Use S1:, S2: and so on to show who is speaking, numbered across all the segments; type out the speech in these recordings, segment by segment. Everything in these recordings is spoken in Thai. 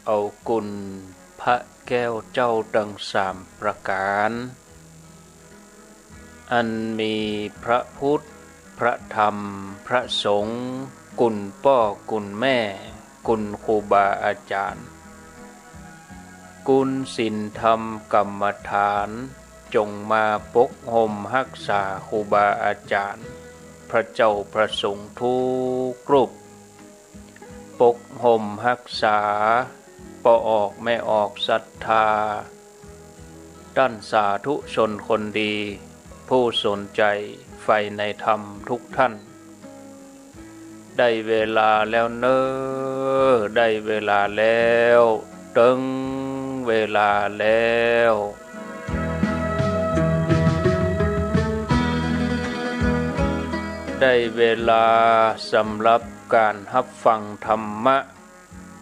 S1: เอากุลพระแก้วเจ้าดังสามประการอันมีพระพุทธพระธรรมพระสงฆ์กุลพ่อกุลแม่กุลครูบาอาจารย์กุลศีลธรรมกรรมฐานจงมาปกห่มรักษาครูบาอาจารย์พระเจ้าพระสงฆ์ทุกรูปปกห่มรักษาปออกไม่ออกศรัทธาด้านสาธุชนคนดีผู้สนใจใฝ่ในธรรมทุกท่านได้เวลาแล้วเนอได้เวลาแล้วถึงเวลาแล้วได้เวลาสำหรับการรับฟังธรรมะ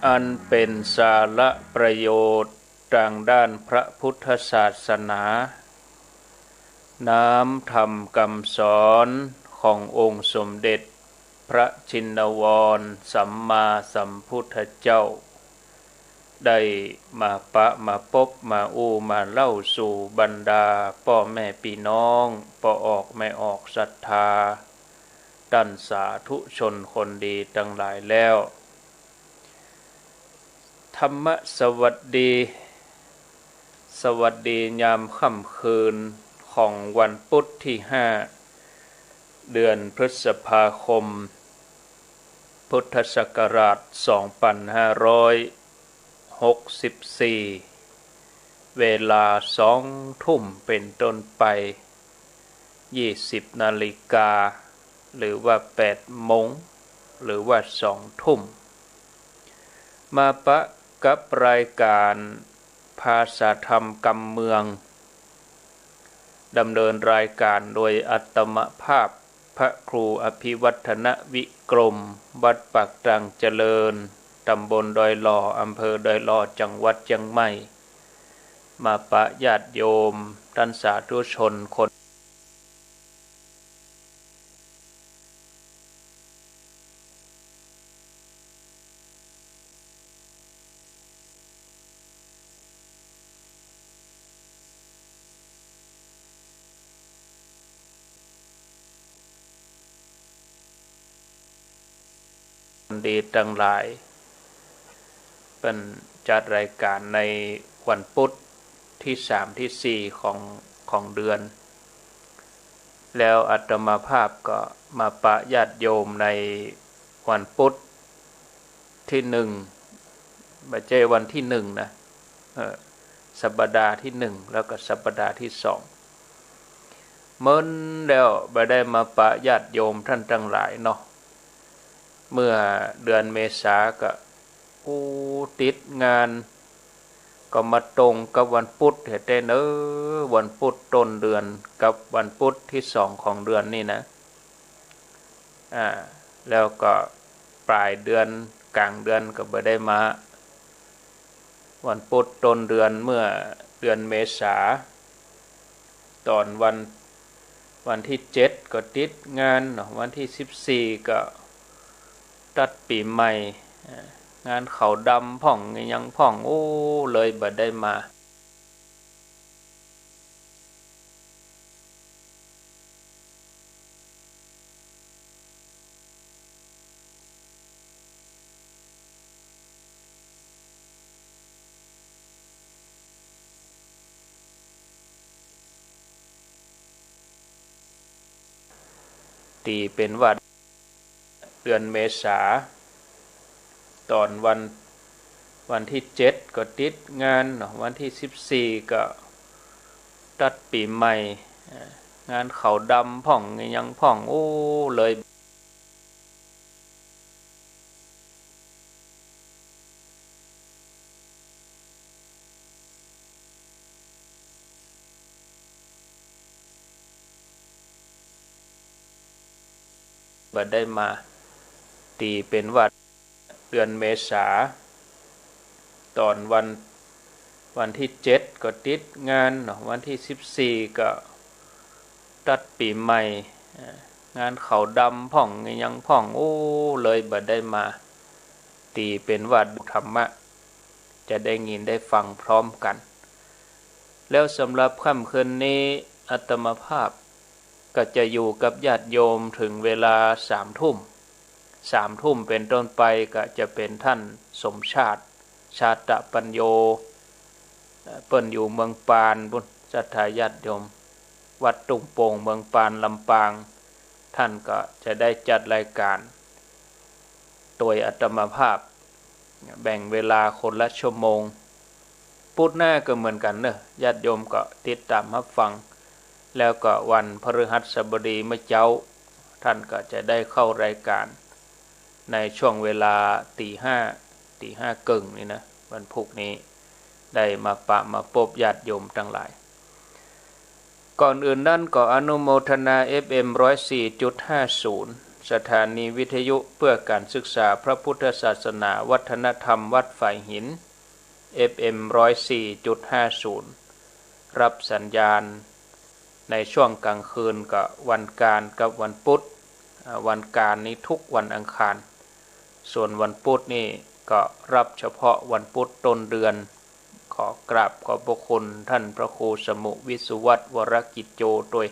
S1: อันเป็นสาระประโยชน์ทางด้านพระพุทธศาสนาน้อมธรรมคำสอนขององค์สมเด็จพระชินวรสัมมาสัมพุทธเจ้าได้มาปะมาพบมาอู้มาเล่าสู่บรรดาพ่อแม่พี่น้องปออกไม่ออกศรัทธาด้านสาธุชนคนดีทั้งหลายแล้วธรรมสวัสดีสวัสดียามค่ำคืนของวันพุธที่5เดือนพฤษภาคมพุทธศักราช2564เวลา2 ทุ่มเป็นต้นไป20 นาฬิกาหรือว่า8 โมงหรือว่า2 ทุ่มมาปะกับรายการภาษาธรรมกำเมืองดำเนินรายการโดยอัตมภาพพระครูอภิวัฒนวิกรมวัดปากตรังเจริญตำบลดอยหล่ออำเภอดอยหล่อจังหวัดเชียงใหม่มาปะญาติโยมท่านสาธุชนคนดีทั้งหลายเป็นจัดรายการในวันพุธที่3ที่4ของเดือนแล้วอาตมาภาพก็มาปะญาติโยมในวันพุธที่1ไม่ใช่วันที่1นะสัปดาห์ที่1แล้วก็สัปดาห์ที่2เมื่อแล้วไม่ได้มาปะญาติโยมท่านทั้งหลายเนาะเมื่อเดือนเมษาก็ติดงานก็มาตรงกับวันพุธเหตุได้เนอะวันพุธต้นเดือนกับวันพุธที่2ของเดือนนี่นะแล้วก็ปลายเดือนกลางเดือนก็ไม่ได้มาวันพุธต้นเดือนเมื่อเดือนเมษาตอนวันที่7ก็ติดงานวันที่14ก็ตัดปีใหม่งานเขาดำพ่องยังพ่องเลยบ่ได้มาตีเป็นว่าเดือนเมษาตอนวันที่7ก็ติดงานวันที่14ก็ตัดปีใหม่งานเขาดำพ่องยังพ่องเลยบ่ได้มาตีเป็นว่าเดือนเมษาตอนวันที่7ก็ติดงานวันที่14ก็ตัดปีใหม่งานเขาดำพ่องยังพ่องเลยบ่ได้มาตีเป็นว่าธรรมะ จะได้ยินได้ฟังพร้อมกันแล้วสำหรับค่ำคืนนี้อาตมาภาพก็จะอยู่กับญาติโยมถึงเวลา3 ทุ่มเป็นต้นไปก็จะเป็นท่านสมชาติชาตปัญโยเปิ้นอยู่เมืองปานบุญศรัทธาญาติโยมวัดตุงโป่งเมืองปานลำปางท่านก็จะได้จัดรายการโดยอาตมาภาพแบ่งเวลาคนละชั่วโมงพุธหน้าก็เหมือนกันเนอะญาติโยมก็ติดตามรับฟังแล้วก็วันพฤหัสบดีเมื่อเช้าท่านก็จะได้เข้ารายการในช่วงเวลาตีห้ากึ่งนี่นะวันพุธนี้ได้มามาพบญาติโยมทั้งหลายก่อนอื่นนั้นก็อนุโมทนา FM 104.50 สถานีวิทยุเพื่อการศึกษาพระพุทธศาสนาวัฒนธรรมวัดฝ่ายหิน FM 104.50 รับสัญญาณในช่วงกลางคืนก็วันการกับวันพุธวันการนี้ทุกวันอังคารส่วนวันพุธนี่ก็รับเฉพาะวันพุธต้นเดือนขอกราบขอบพระคุณท่านพระครูสมุวิสุวัตรวรกิจโจด้วย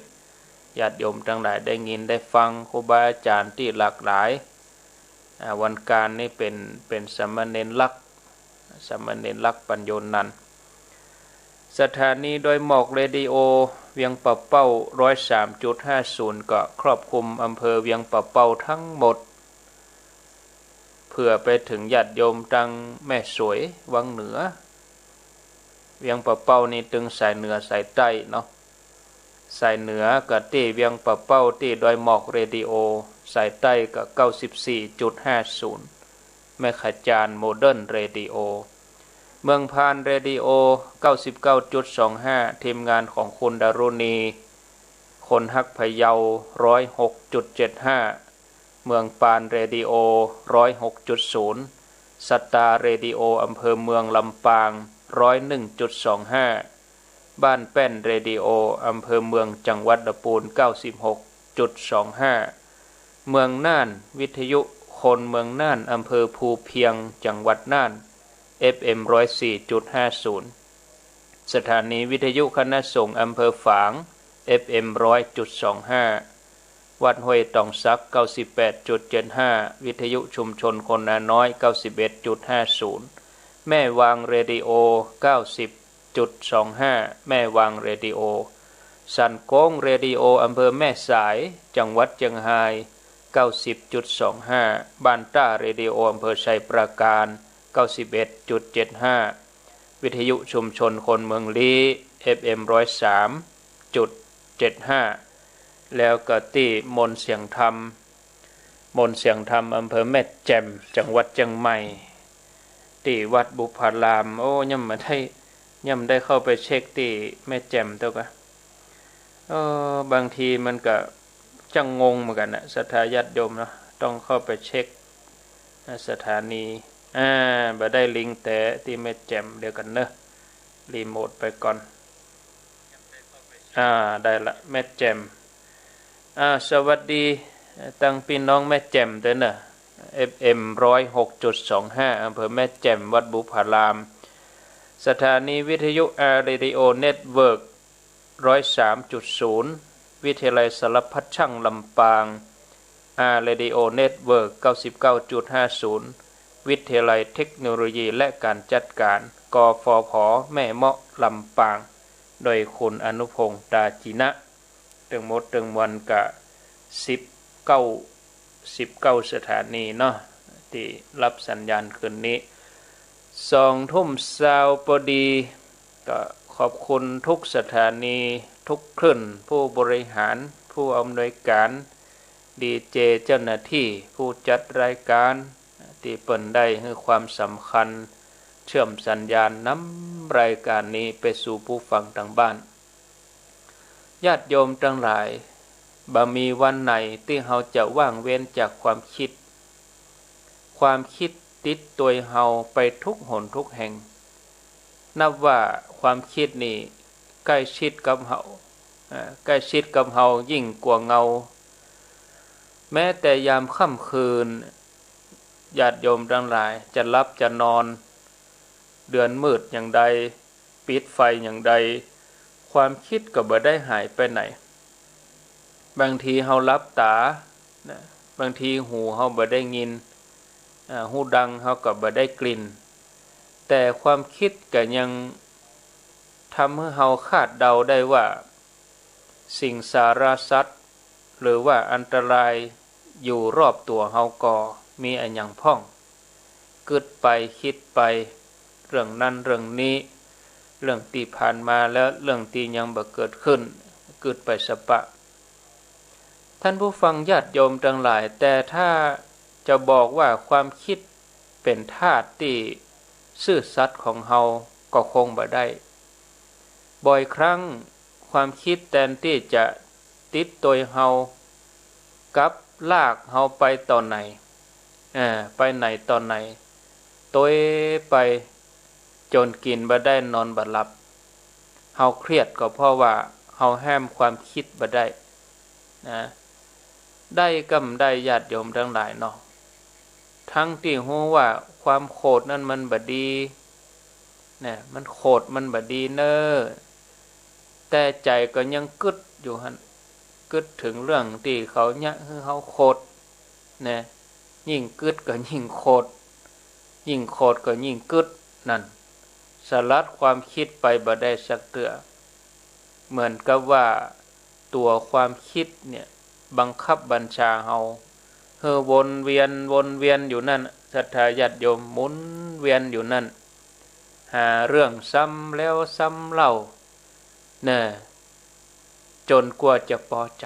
S1: ญาติโยมทั้งหลายได้ยินได้ฟังครูบาอาจารย์ที่หลากหลายวันการนี่เป็นสามเณรลักษณ์ปัญโยนันท์สถานีโดยหมอกเรดิโอเวียงปะเป้า 103.50 ก็ครอบคลุมอำเภอเวียงปะเป้าทั้งหมดเพื่อไปถึงญาติโยมตังแม่สวยวังเหนือเวียงปะเป้านี่ตึงสายเหนือสายใต้เนาะสายเหนือก็ที่เวียงปะเป้าที่ดอยหมอกเรดิโอสายใต้ก็ 94.50 แม่ขจานโมเดิร์นเรดิโอเมืองพานเรดิโอ 99.25 ทีมงานของคุณดารุณีคนฮักพะเยา 106.75 เมืองปานเรดิโอ 106.0 สัตตาเรดิโออำเภอเมืองลำปาง 101.25 บ้านแป้นเรดิโออำเภอเมืองจังหวัดลำพูน 96.25 เมืองน่านวิทยุคนเมืองน่านอำเภอภูเพียงจังหวัดน่าน FM 104.50 สถานีวิทยุคณะสงฆ์อำเภอฝาง FM 100.25 วัดห้วยตองซัก 98.75 วิทยุชุมชนคนนาน้อย 91.50 แม่วางเรดิโอ 90.25 แม่วางเรดิโอสันโก้งเรดิโออำเภอแม่สายจังหวัดเชียงราย 90.25 บ้านต้าเรดิโออำเภอชัยปราการ 91.75 วิทยุชุมชนคนเมืองลี้ FM 103.75 แล้วก็ที่มนเสียงธรรมอำเภอแม่แจ่มจังหวัดเชียงใหม่ที่วัดบุพารามโอ้ย่ำได้เข้าไปเช็คที่แม่แจ่มตัวก็บางทีมันก็จังงงเหมือนกันนะศรัทธาญาติโยมเนาะต้องเข้าไปเช็คสถานีบ่ได้ลิงก์แต่ที่แม่แจ่มเดี๋ยวกันเนอะรีโมทไปก่อนได้ละแม่แจ่มสวัสดีตั้งพี่น้องแม่แจ่มด้วยนะ FM 106.25 อำเภอแม่แจ่มวัดบุพารามสถานีวิทยุเรดิโอเน็ตเวิร์ก 103.0 วิทยาลัยสารพัดช่างลำปางเรดิโอเน็ตเวิร์ก 99.50 วิทยาลัยเทคโนโลยีและการจัดการกฟผ.แม่เมาะลำปางโดยคุณอนุพงษ์ตาจินะตึงหมดตึงวันกะ19สถานีเนาะที่รับสัญญาณคืนนี้2 ทุ่มเช้าพอดีก็ขอบคุณทุกสถานีทุกคลื่นผู้บริหารผู้อำนวยการดีเจเจ้าหน้าที่ผู้จัดรายการที่เปิ่นได้ให้ความสำคัญเชื่อมสัญญาณนำรายการนี้ไปสู่ผู้ฟังทางบ้านญาติโยมทั้งหลายบ่มีวันไหนที่เฮาจะว่างเว้นจากความคิดติดตัวเฮาไปทุกหนทุกแห่งนับว่าความคิดนี่ใกล้ชิดกับเฮายิ่งกว่าเงาแม้แต่ยามค่ำคืนญาติโยมทั้งหลายจะหลับจะนอน เดือนมืดอย่างใดปิดไฟอย่างใดความคิดก็บ่ได้หายไปไหนบางทีเฮาหลับตานะบางทีหูเฮาบ่ได้ยินหูดังเฮาก็บ่ได้กลิ่นแต่ความคิดก็ยังทำให้เฮาคาดเดาได้ว่าสิ่งสารพัดหรือว่าอันตรายอยู่รอบตัวเฮาก็มีอันหยังพ้องกึดไปคิดไปเรื่องนั้นเรื่องนี้เรื่องที่ผ่านมาแล้วเรื่องที่ยังบ่เกิดขึ้นกึดไปสปะท่านผู้ฟังญาติโยมทั้งหลายแต่ถ้าจะบอกว่าความคิดเป็นธาตุที่ซื่อสัตย์ของเฮาก็คงบ่ได้บ่อยครั้งความคิดแทนที่จะติดตัวเฮากับลากเฮาไปตอนไหนไปไหนตอนไหนตัวไปจนกินบ่ได้นอนบ่หลับเฮาเครียดก็เพราะว่าเฮาห้ามความคิดบ่ได้นะได้กำได้ญาติโยมทั้งหลายเนาะทั้งที่ฮู้ว่าความโกรธนั้นมันบ่ดีนะมันโกรธมันบ่ดีเน้อแต่ใจก็ยังกึดอยู่หั่นกึดถึงเรื่องที่เขาเนี่ยคือเฮาโกรธนะยิ่งกึดก็ยิ่งโกรธยิ่งโกรธก็ยิ่งกึดนั่นสลัดความคิดไปบ่ได้สักเทื่อเหมือนกับว่าตัวความคิดเนี่ยบังคับบัญชาเฮาวนเวียนอยู่นั่นศรัทธาญาติโยมหมุนเวียนอยู่นั่นหาเรื่องซ้ำแล้วซ้ำเล่าน่ะจนกว่าจะพอใจ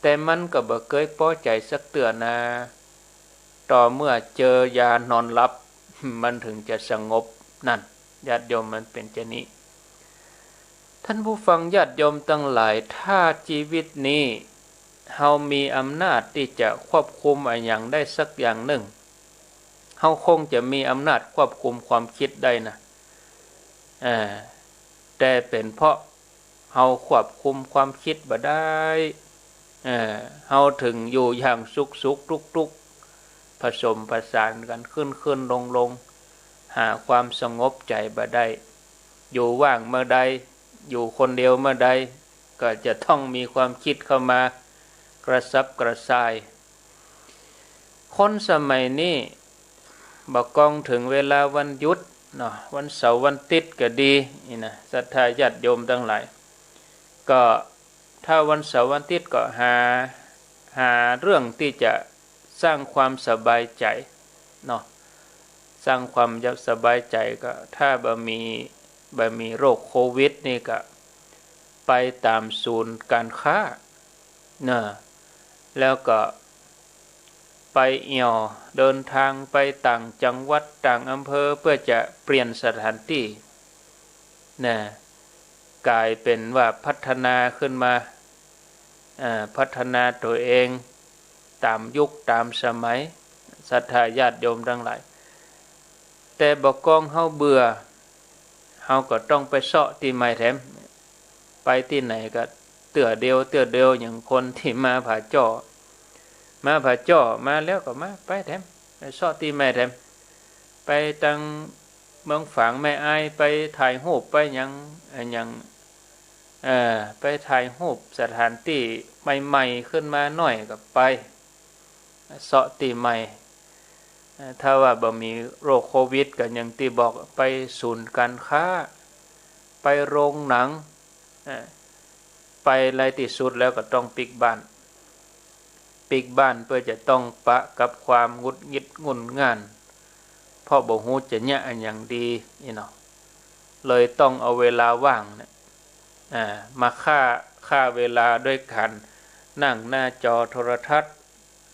S1: แต่มันก็บ่เคยพอใจสักเทื่อนะต่อเมื่อเจอยานอนหลับมันถึงจะสงบนั่นญาติโยมมันเป็นเช่นนี้ท่านผู้ฟังญาติโยมทั้งหลายถ้าชีวิตนี้เฮามีอำนาจที่จะควบคุมอะไรอย่างได้สักอย่างหนึ่งเฮาคงจะมีอำนาจควบคุมความคิดได้นะแต่เป็นเพราะเฮาควบคุมความคิดบ่ได้เฮาถึงอยู่อย่างสุขทุกๆผสมผสานกันขึ้นลงหาความสงบใจบ่ได้อยู่ว่างเมื่อใดอยู่คนเดียวเมื่อใดก็จะต้องมีความคิดเข้ามากระซับกระส่ายคนสมัยนี้บ่กองถึงเวลาวันหยุดเนาะวันเสาร์วันอาทิตย์ก็ดีนี่นะศรัทธาญาติโยมทั้งหลายก็ถ้าวันเสาร์วันอาทิตย์ก็หาเรื่องที่จะสร้างความสบายใจเนาะสร้างความสบายใจก็ถ้าบ่มีโรคโควิดนี่ก็ไปตามศูนย์การค้านะแล้วก็ไปเดินทางไปต่างจังหวัดต่างอำเภอเพื่อจะเปลี่ยนสถานที่นะกลายเป็นว่าพัฒนาขึ้นมาพัฒนาตัวเองตามยุคตามสมัยศรัทธาญาติโยมทั้งหลายแต่บ่กองเฮาเบื่อเฮาก็ต้องไปเสาะที่ใหม่แถมไปที่ไหนก็เตือเดียวอย่างคนที่มาผาจ้อมาแล้วก็มาไปแถมไปเสาะที่ใหม่แถมไปตังเมืองฝางแม่อายไปถ่ายรูปไปหยังไปถ่ายรูปสถานที่ใหม่ๆขึ้นมาหน่อยก็ไปเสาะที่ใหม่ถ้าว่าบ่มีโรคโควิดก็อย่างที่บอกไปศูนย์การค้าไปโรงหนังไปอะไรที่สุดแล้วก็ต้องปิดบ้านเพื่อจะต้องปะกับความงุดหงิดงุนง่านเพราะบ่ฮู้จะเนี่ยอันอย่างดีนี่เนาะเลยต้องเอาเวลาว่างเนี่ยมาฆ่าเวลาด้วยการนั่งหน้าจอโทรทัศน์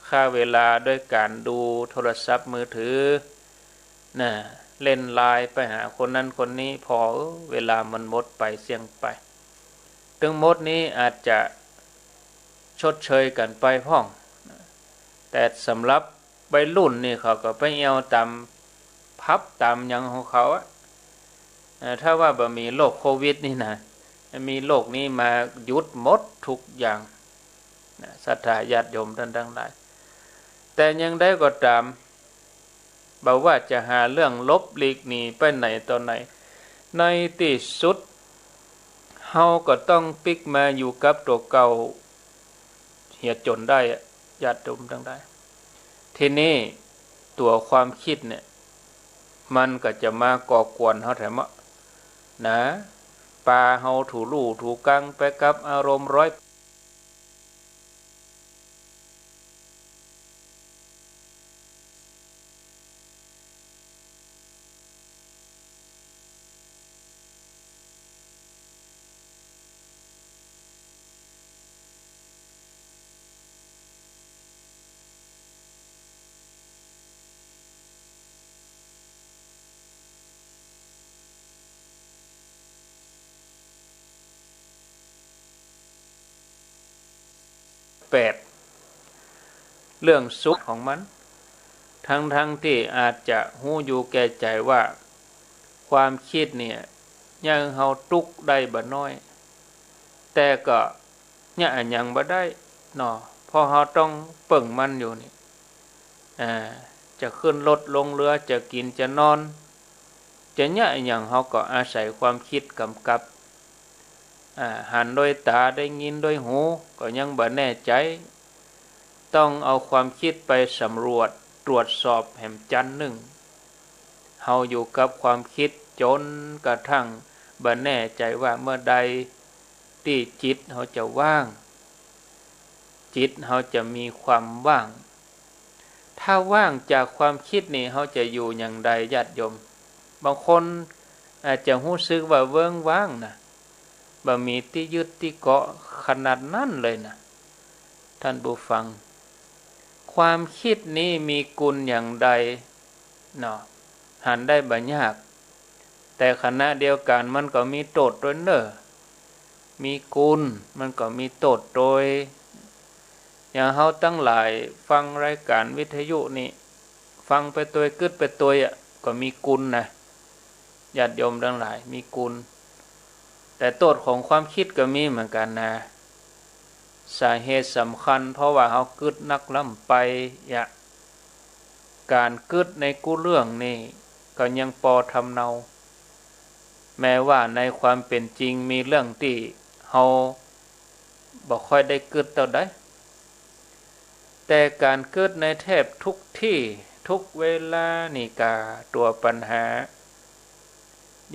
S1: ฆ่าเวลาด้วยการดูโทรศัพท์มือถือเล่นไลน์ไปหาคนนั้นคนนี้พอเวลามันหมดไปเสี่ยงไปถึงหมดนี้อาจจะชดเชยกันไปพ้องแต่สำหรับวัยรุ่นนี่เขาก็ไปเอาตามพับตามหยังของเขาถ้าว่าบ่มีโรคโควิดนี่นะมีโรคนี้มาหยุดหมดทุกอย่างศรัทธาญาติโยมท่านทั้งหลายแต่ยังได้ก็ตาม บอกว่าจะหาเรื่องลบหลีกหนีไปไหนต่อไหนในที่สุดเฮาก็ต้องปิกมาอยู่กับตัวเก่าเหียจนได้ญาติโยมทั้งได้ทีนี้ตัวความคิดเนี่ยมันก็จะมาก่อกวนเฮาแถมนะปาเฮาถูลู่ถูกังไปกับอารมณ์8เรื่องสุขของมันทั้งที่อาจจะหู้อยู่แก่ใจว่าความคิดเนี่ยยังเฮาตุกได้บ่น้อยแต่ก็เนี่ยยังบ่ได้เนาะเพราะเฮาต้องเปิ่งมันอยู่นี่จะขึ้นรถลงเรือจะกินจะนอนจะเนี่ยอย่างเฮาก็อาศัยความคิดกำกับหันด้วยตาได้ยินด้วยหูก็ยังบ่แน่ใจต้องเอาความคิดไปสำรวจตรวจสอบแหมจันหนึ่งเฮาอยู่กับความคิดจนกระทั่งบ่แน่ใจว่าเมื่อใดที่จิตเฮาจะว่างจิตเฮาจะมีความว่างถ้าว่างจากความคิดนี่เฮาจะอยู่อย่างใดญาติโยมบางคนอาจจะรู้สึกว่าเวิ้งว้างนะบ่มีที่ยึดที่เกาะขนาดนั้นเลยนะท่านผู้ฟังความคิดนี้มีกุลอย่างใดเนาะหันได้บ่ยากแต่ขณะเดียวกันมันก็มีโทษด้วยเนอะมีกุลมันก็มีโทษโดยอย่างเฮาตั้งหลายฟังรายการวิทยุนี่ฟังไปตัวกึดไปตัวก็มีกุลนะญาติโยมทั้งหลายมีกุลแต่โทษของความคิดก็มีเหมือนกันนะสาเหตุสำคัญเพราะว่าเฮากึดนักล้ำไปการกึดในกู้เรื่องนี่ก็ยังพอทำเนาแม้ว่าในความเป็นจริงมีเรื่องที่เฮาบ่ค่อยได้กึดเท่าใดแต่การกึดในแทบทุกที่ทุกเวลานี่กาตัวปัญหา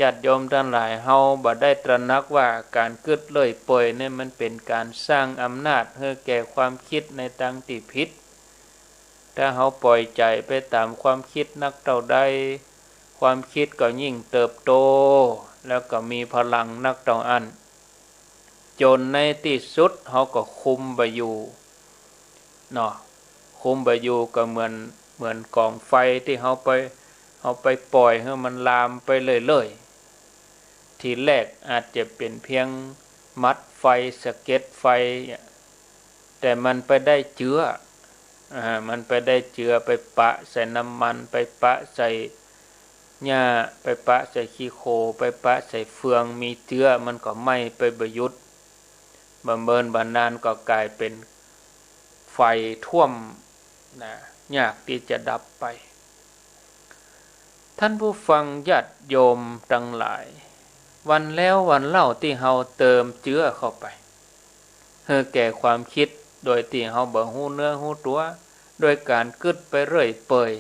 S1: ญาติโยมทั้งหลายเฮาบ่ได้ตระหนักว่าการกึดเลื่อยเปื่อยนี่มันเป็นการสร้างอำนาจให้แก่ความคิดในทางที่ผิดถ้าเฮาปล่อยใจไปตามความคิดนักเท่าใดความคิดก็ยิ่งเติบโตแล้วก็มีพลังนักเท่าอันจนในที่สุดเฮาก็คุมบ่อยู่เนาะคุมบ่อยู่ก็เหมือนกองไฟที่เฮาไปปล่อยให้มันลามไปเรื่อยๆทีแรกอาจจะเป็นเพียงมัดไฟสะเก็ดไฟแต่มันไปได้เจือมันไปได้เจือไปปะใส่น้ำมันไปปะใส่หญ้าไปปะใส่ขี้โคไปปะใส่เฟืองมีเจือมันก็ไหม้ไปบ่หยุดบ่เมินบ่นานก็กลายเป็นไฟท่วมนะยากที่จะดับไปท่านผู้ฟังญาติโยมทั้งหลายวันแล้ววันเล่าที่เฮาเติมเจือเข้าไปเพื่อแก่ความคิดโดยที่เฮาบ่ฮู้เนื้อฮู้ตัวโดยการกึดไปเรื่อยเปื่อย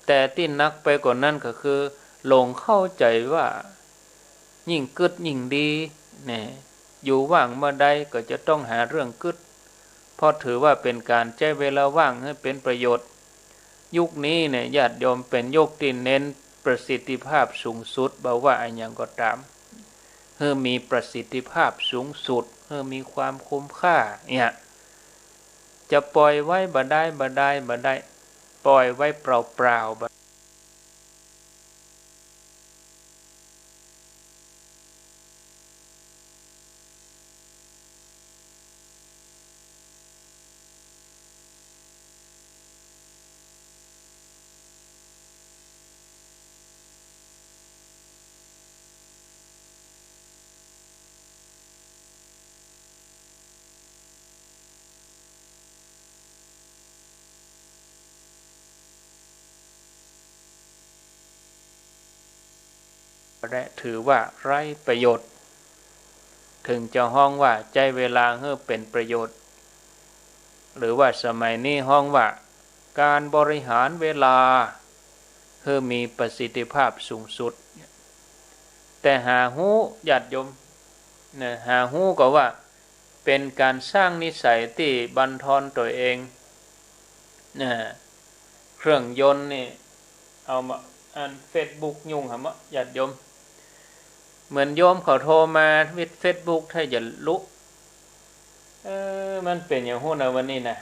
S1: แต่ที่นักไปกว่านั้นก็คือหลงเข้าใจว่ายิ่งกึดยิ่งดีเนี่ยอยู่ว่างเมื่อใดก็จะต้องหาเรื่องกึดเพราะถือว่าเป็นการใช้เวลาว่างให้เป็นประโยชน์ยุคนี้เนี่ยญาติโยมเป็นยุคที่เน้นประสิทธิภาพสูงสุดบ่ว่าอันหยังก็ตามเพื่อมีประสิทธิภาพสูงสุดเพื่อมีความคุ้มค่าเนี่ยจะปล่อยไว้บ่ได้ปล่อยไว้เปล่าๆ และถือว่าไร้ประโยชน์ถึงจะห้องว่าใจเวลาให้เป็นประโยชน์หรือว่าสมัยนี้ห้องว่าการบริหารเวลาให้มีประสิทธิภาพสูงสุดแต่หาหู้ญาติโยมนะหาหู้ก็ว่าเป็นการสร้างนิสัยที่บั่นทอนตัวเองนะเครื่องยนต์นี่เอามาอ่าน Facebook ยุ่งหมะญาติโยมเหมือนโยมเขาโทรมาวิด Facebook ถ้าจะลุกมันเป็นอย่างหู้นะวันนี้นะ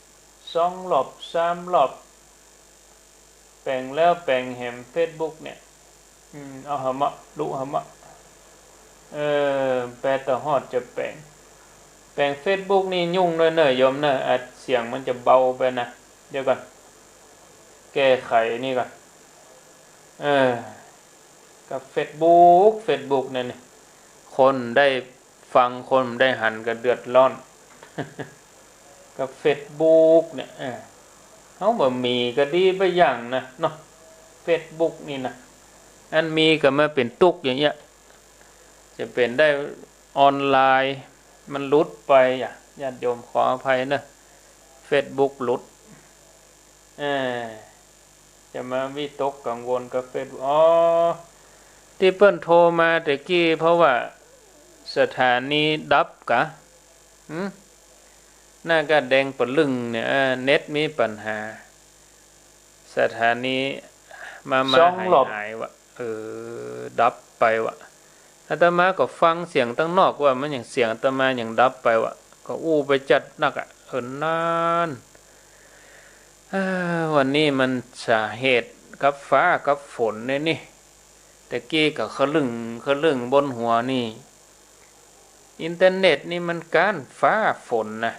S1: 2 รอบ 3 รอบแปลงแล้วแปลงแหม Facebook เนี่ยเอาหมะลุหมะแปลต่อฮอดจะแปลงFacebook นี่ยุ่งเลยเนอะโยมเนอะอาจเสียงมันจะเบาไปนะเดี๋ยวก่อนแก้ไขนี่ก่อนกับ Facebook นั่นนี่คนได้ฟังคนได้หันก็เดือดร้อนกับ Facebook เนี่ยเฮาบ่มีก็ดีไปอย่างนะเนาะ Facebook นี่นะอันมีก็มาเป็นตุกอย่างเงี้ยจะเป็นได้ออนไลน์มันหลุดไปญาติโยมขออภัยนะ Facebook หลุดจะมาวิตกกังวลกับ Facebook ที่เปิ้นโทรมาแต่กี้เพราะว่าสถานีดับกะหน้าก็แดงปะลึงเนี่ยเน็ตมีปัญหาสถานีมาหายๆวะดับไปวะอาตมาก็ฟังเสียงตั้งนอกว่ามันอย่างเสียงอาตมาอย่างดับไปวะก็อู้ไปจัดนักนานวันนี้มันสาเหตุกับฟ้ากับฝนนี่แต่กี้ก็ขลึงบนหัวนี่อินเทอร์เน็ตนี่มันการฟ้าฝนนะ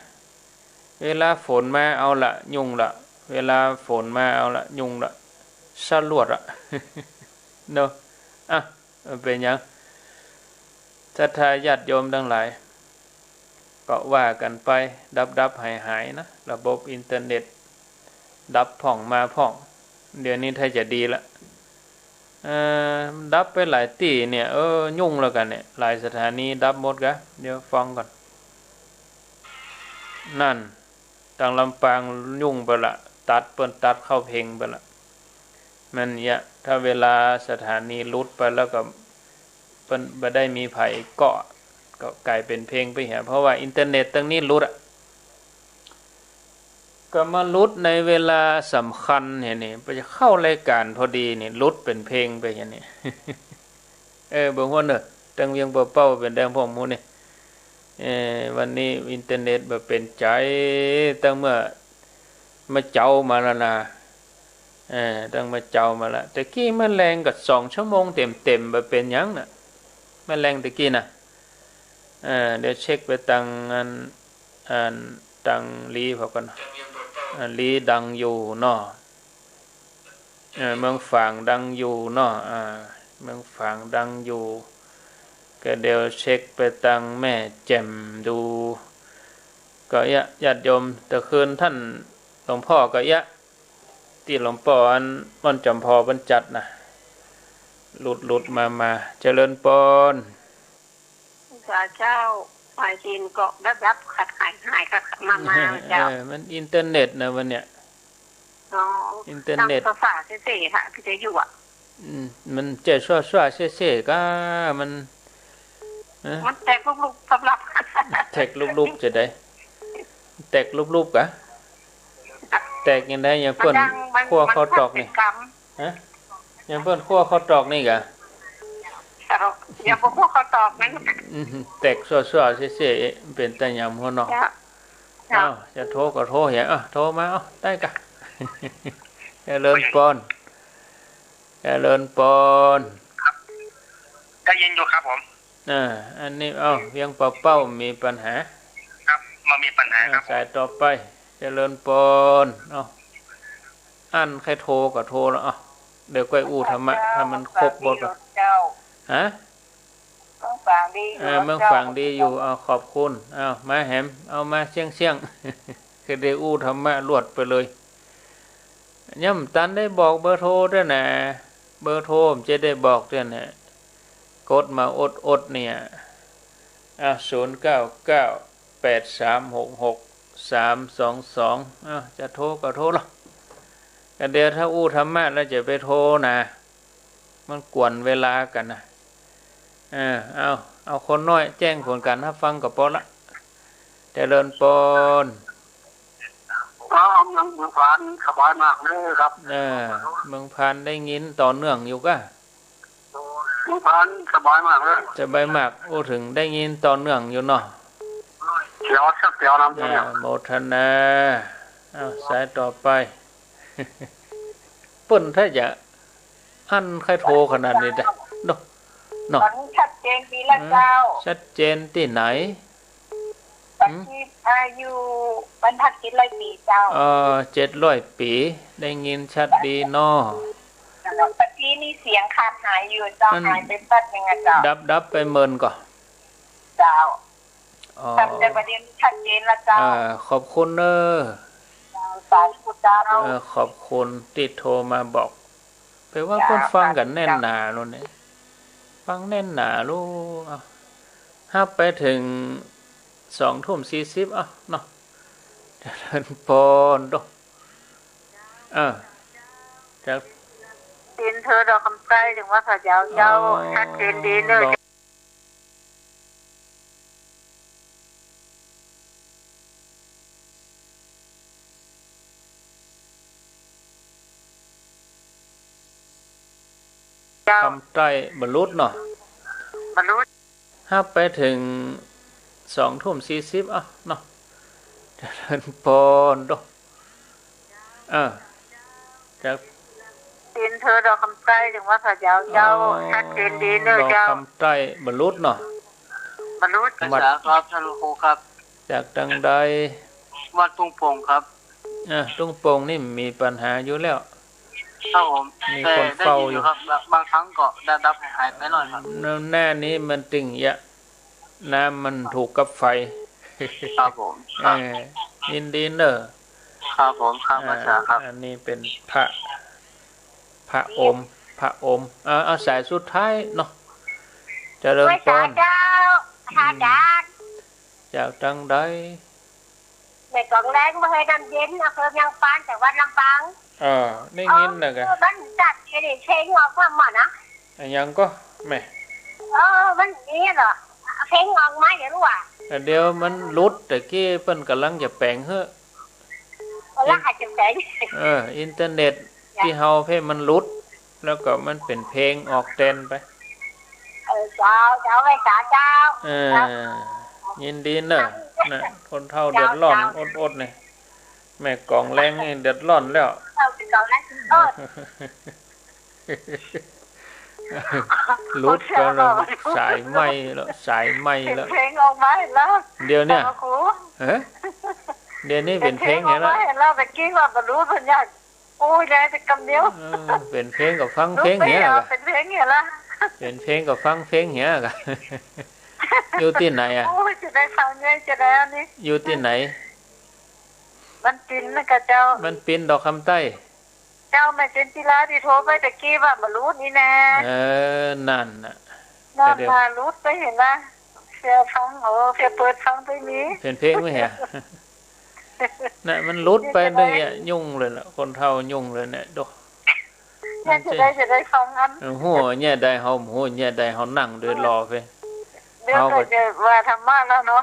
S1: เวลาฝนมาเอาละยุ่งละเวลาฝนมาเอาละยุ่งละสลวดอะเนาะเป็นยังศรัทธาญาติโยมทั้งหลายก็ว่ากันไปดับหายนะระบบอินเทอร์เน็ตดับพ่องมาพ่องเดี๋ยวนี้ถ้าจะดีละดับไปหลายที่เนี่ยยุ่งแล้วกันเนี่ยหลายสถานีดับหมดกะเดี๋ยวฟังก่อนนั่นทางลำปางยุ่งไปละตัดเข้าเพลงไปละมันเนี่ยถ้าเวลาสถานีลุดไปแล้วก็เปิ้นบ่ได้มีไผเกาะก็กลายเป็นเพลงไปเหียเพราะว่าอินเทอร์เน็ตตั้งนี้ลุดก็มาลุดในเวลาสำคัญเนี่ยนี่ไปจะเข้ารายการพอดีนี่ลุดเป็นเพลงไปอย่างนี้บางคนตั้งเวียงเป้าเป็นแดงพ่อมูนี่วันนี้อินเทอร์เน็ตแบบเป็นใจตั้งเมื่อมาเจ้ามาแล้วนะตั้งมาเจ้ามาละแต่กี้มันแรงกับ2 ชั่วโมงเต็มแบบเป็นยังน่ะมันแรงแต่กี้น่ะเดี๋ยวเช็คไปตังตังลีพอกันลีดังอยู่เนาะเมืองฝางดังอยู่เนาะเมืองฝางดังอยู่ก็เดี๋ยวเช็คไปตังแม่แจ่มดูก็ญาติโยมแต่คืนท่านหลวงพ่อก็ที่หลวงพ่อมันจำพอบรรจัดนะหลุดมาเจริญปน
S2: เจ้าหายจีนก็ดับขัดหายก็มาเจ้า
S1: มันอินเทอร์เน็ตนะวันเนี้ยอินเทอร์เน็ต
S2: ภาษาเซ่ๆค่ะพี่จะอยู่
S1: มันเจ๊ชั่วเซ่ๆก็มัน
S2: แตกลุกๆสำหรับ
S1: แตกลุกจะได้แตกลุกกะแตกยังได้ยังเพิ่นคั่วข้าวตอกนี่ยังเพิ่นคั่วข้าวตอกนี่กะ
S2: อย่าพวกเขาตอกนั้น
S1: แตกชั่วเซ่ๆเป็นแต่ยำหัวเนาะจะโทรก็โทรเหี่ยโทรมาได้กะเจริญปน
S3: ครับได้ยินอยู่ครับผม
S1: อันนี้เพียงเป้ามีปัญหา
S3: ครับมามีปัญหาครับ
S1: สายต่อไปเจริญปนอันใครโทรก็โทรแล้วเดี๋ยวก้อยธรรมะถ้ามันครบหมดฮะ
S2: เมืองฝางดี
S1: อยู่ขอบคุณมาแหมเอามาเสี่ยงคือได้ธรรมะรวดไปเลยย่ำตันได้บอกเบอร์โทรด้วยนะ เบอร์โทรผมจะได้บอกเดี๋ยวนี้กดมาอดเนี่ย0998366322จะโทรก็โทรหรอกกันเดี๋ยวถ้าอู้ธรรมะแล้วจะไปโทรนะมันกวนเวลากันนะเอาคนน้อยแจ้งผลการรับฟังกับพอละเจริญปน
S3: เมืองพานสบายมากเลยครับ
S1: เมืองพานได้ยินต่อเนื่องอยู่ก็
S3: เมืองพานสบายมากเลย
S1: จะใบมากถึงได้ยินต่อเนื่องอยู่เนาะ
S3: เดี๋ยวสักเดี๋ยวน้ำเนี่ย
S1: โมทนาสายต่อไปเปิ้นถ้าจะอันใครโทรขนาดนี้จ้ะเนาะ
S2: ชัดเจนดีละเจ้า
S1: ชัดเจนที่ไหน
S2: ปัจจุบันอยู่บรรทัด700 ปีเจ้า
S1: 700 ปีได้ยินชัดดีเนาะ
S2: ปัจจุบันนี่เสียงขาดหายอยู่เจ้าหายไปแป๊บนึงอ่ะเจ้า
S1: ดับไปเมินก่อน
S2: เจ้าทำแต่ประเด็นชัดเจนละเจ้า
S1: ขอบคุณเนอะ
S2: สาธุเจ้า
S1: ขอบคุณที่โทรมาบอกแปลว่าคนฟังกันแน่นหนาโน่นเนี่ยฟังแน่นหนาลูกถ้าไปถึง20:40เนาะเจริญพรดอก
S2: จะเป็นเธอดอกคำใต้ถึงว่าพระเจ้าชัดเจนดีเนอะ
S1: คำใต้บรรลุเนาะถ้าไปถึง20:40เนาะเจริญพรดอกจะ
S2: เป็นเธอดอกคำใต้ถึงว่าพระเจ้าชัดเจนดีเนอะเจ้า
S1: คำใต้บรรลุเนาะ
S3: บรรลุภาษาครับท่านครูครับ
S1: จากดังใด
S3: วัดตุ้งโป่งครับ
S1: ตุ้งโป่งนี่มีปัญหาอยู่แล้ว
S3: ครับผมมีคนเฝ้าอยู่ครับบางครั้งก็ดับหายไปหน่อยครับ
S1: แน่นี้มันติ่งยะน้ำมันถูกกับไฟ
S3: ครับผม
S1: ยินดีเนอะ
S3: ครับผมครับอาจารย์ครับ
S1: อันนี้เป็นพระอมเอาสายสุดท้ายเนาะเจริญพรจากดังใด
S2: ในกล่องแรงมาให้น้ำเย็นอำเภอยังปานแต่วัดลำปาง
S1: ได้ยินนะแก
S2: มันจัดเชงออกมาหมดนะ
S1: ยังก็แม่
S2: มันนี่เหรอเพลงออกมาเดี๋ยวรู้ว่า
S1: เดี๋ยวมันลุดแต่กี้เปิ้นกำลังจะแปลงเฮ้อินเทอร์เน็ตที่เฮาเพลงมันลุดแล้วก็มันเป็นเพลงออกเต้นไป
S2: เจ้าไปเจ้า
S1: ยินดีเนอะนะคนเฒ่าเดือดร้อนอดเนี่ยแม่กองแรงนี่เดือดร้อนแล้วลุดก็แล้วสายไหมแล้ว
S2: เพลงออกมาแล้ว
S1: เดี๋ยวเนี่ยเดี๋ยวนี้เป็นเพลง
S2: แล้วเราไปกิ้งว่าบรรลุสัญญาโอ้ยได้แต่กำเดียว
S1: เป็นเพลงกับฟังเพลงเหี้ย
S2: เป็นเพลงเหี้ยละ
S1: เป็นเพลงกับฟังเพลงเหี้ยกันอยู่ที่ไหน
S2: โอ้ยจะได้ฟังไงจะได้อันนี้
S1: อยู่ที่ไหน
S2: มันปินนะกะเจ้า
S1: มันปินดอกคำใต้
S2: เจ้าแม่เจนจิลาที่โทรไปตะกี้ว่าบรรลุนี่นะ
S1: นั่นน่ะ
S2: มาลุดไปเห็นละเสียฟังเสียเปิดฟังไปนี้
S1: เป็นเพลงไม่เหรอน่ะมันลุดไปเลยยุ่งเลยล่ะคนเฒ่ายุ่งเลยเนี่ยดอก
S2: จะได้ฟังอัน
S1: หัวเนี่ยได้เฮาหัวเนี่ยได้เฮานั่งเดินรอไป
S2: เดี๋ยวก็จะว่าธรรมะแล้วเนาะ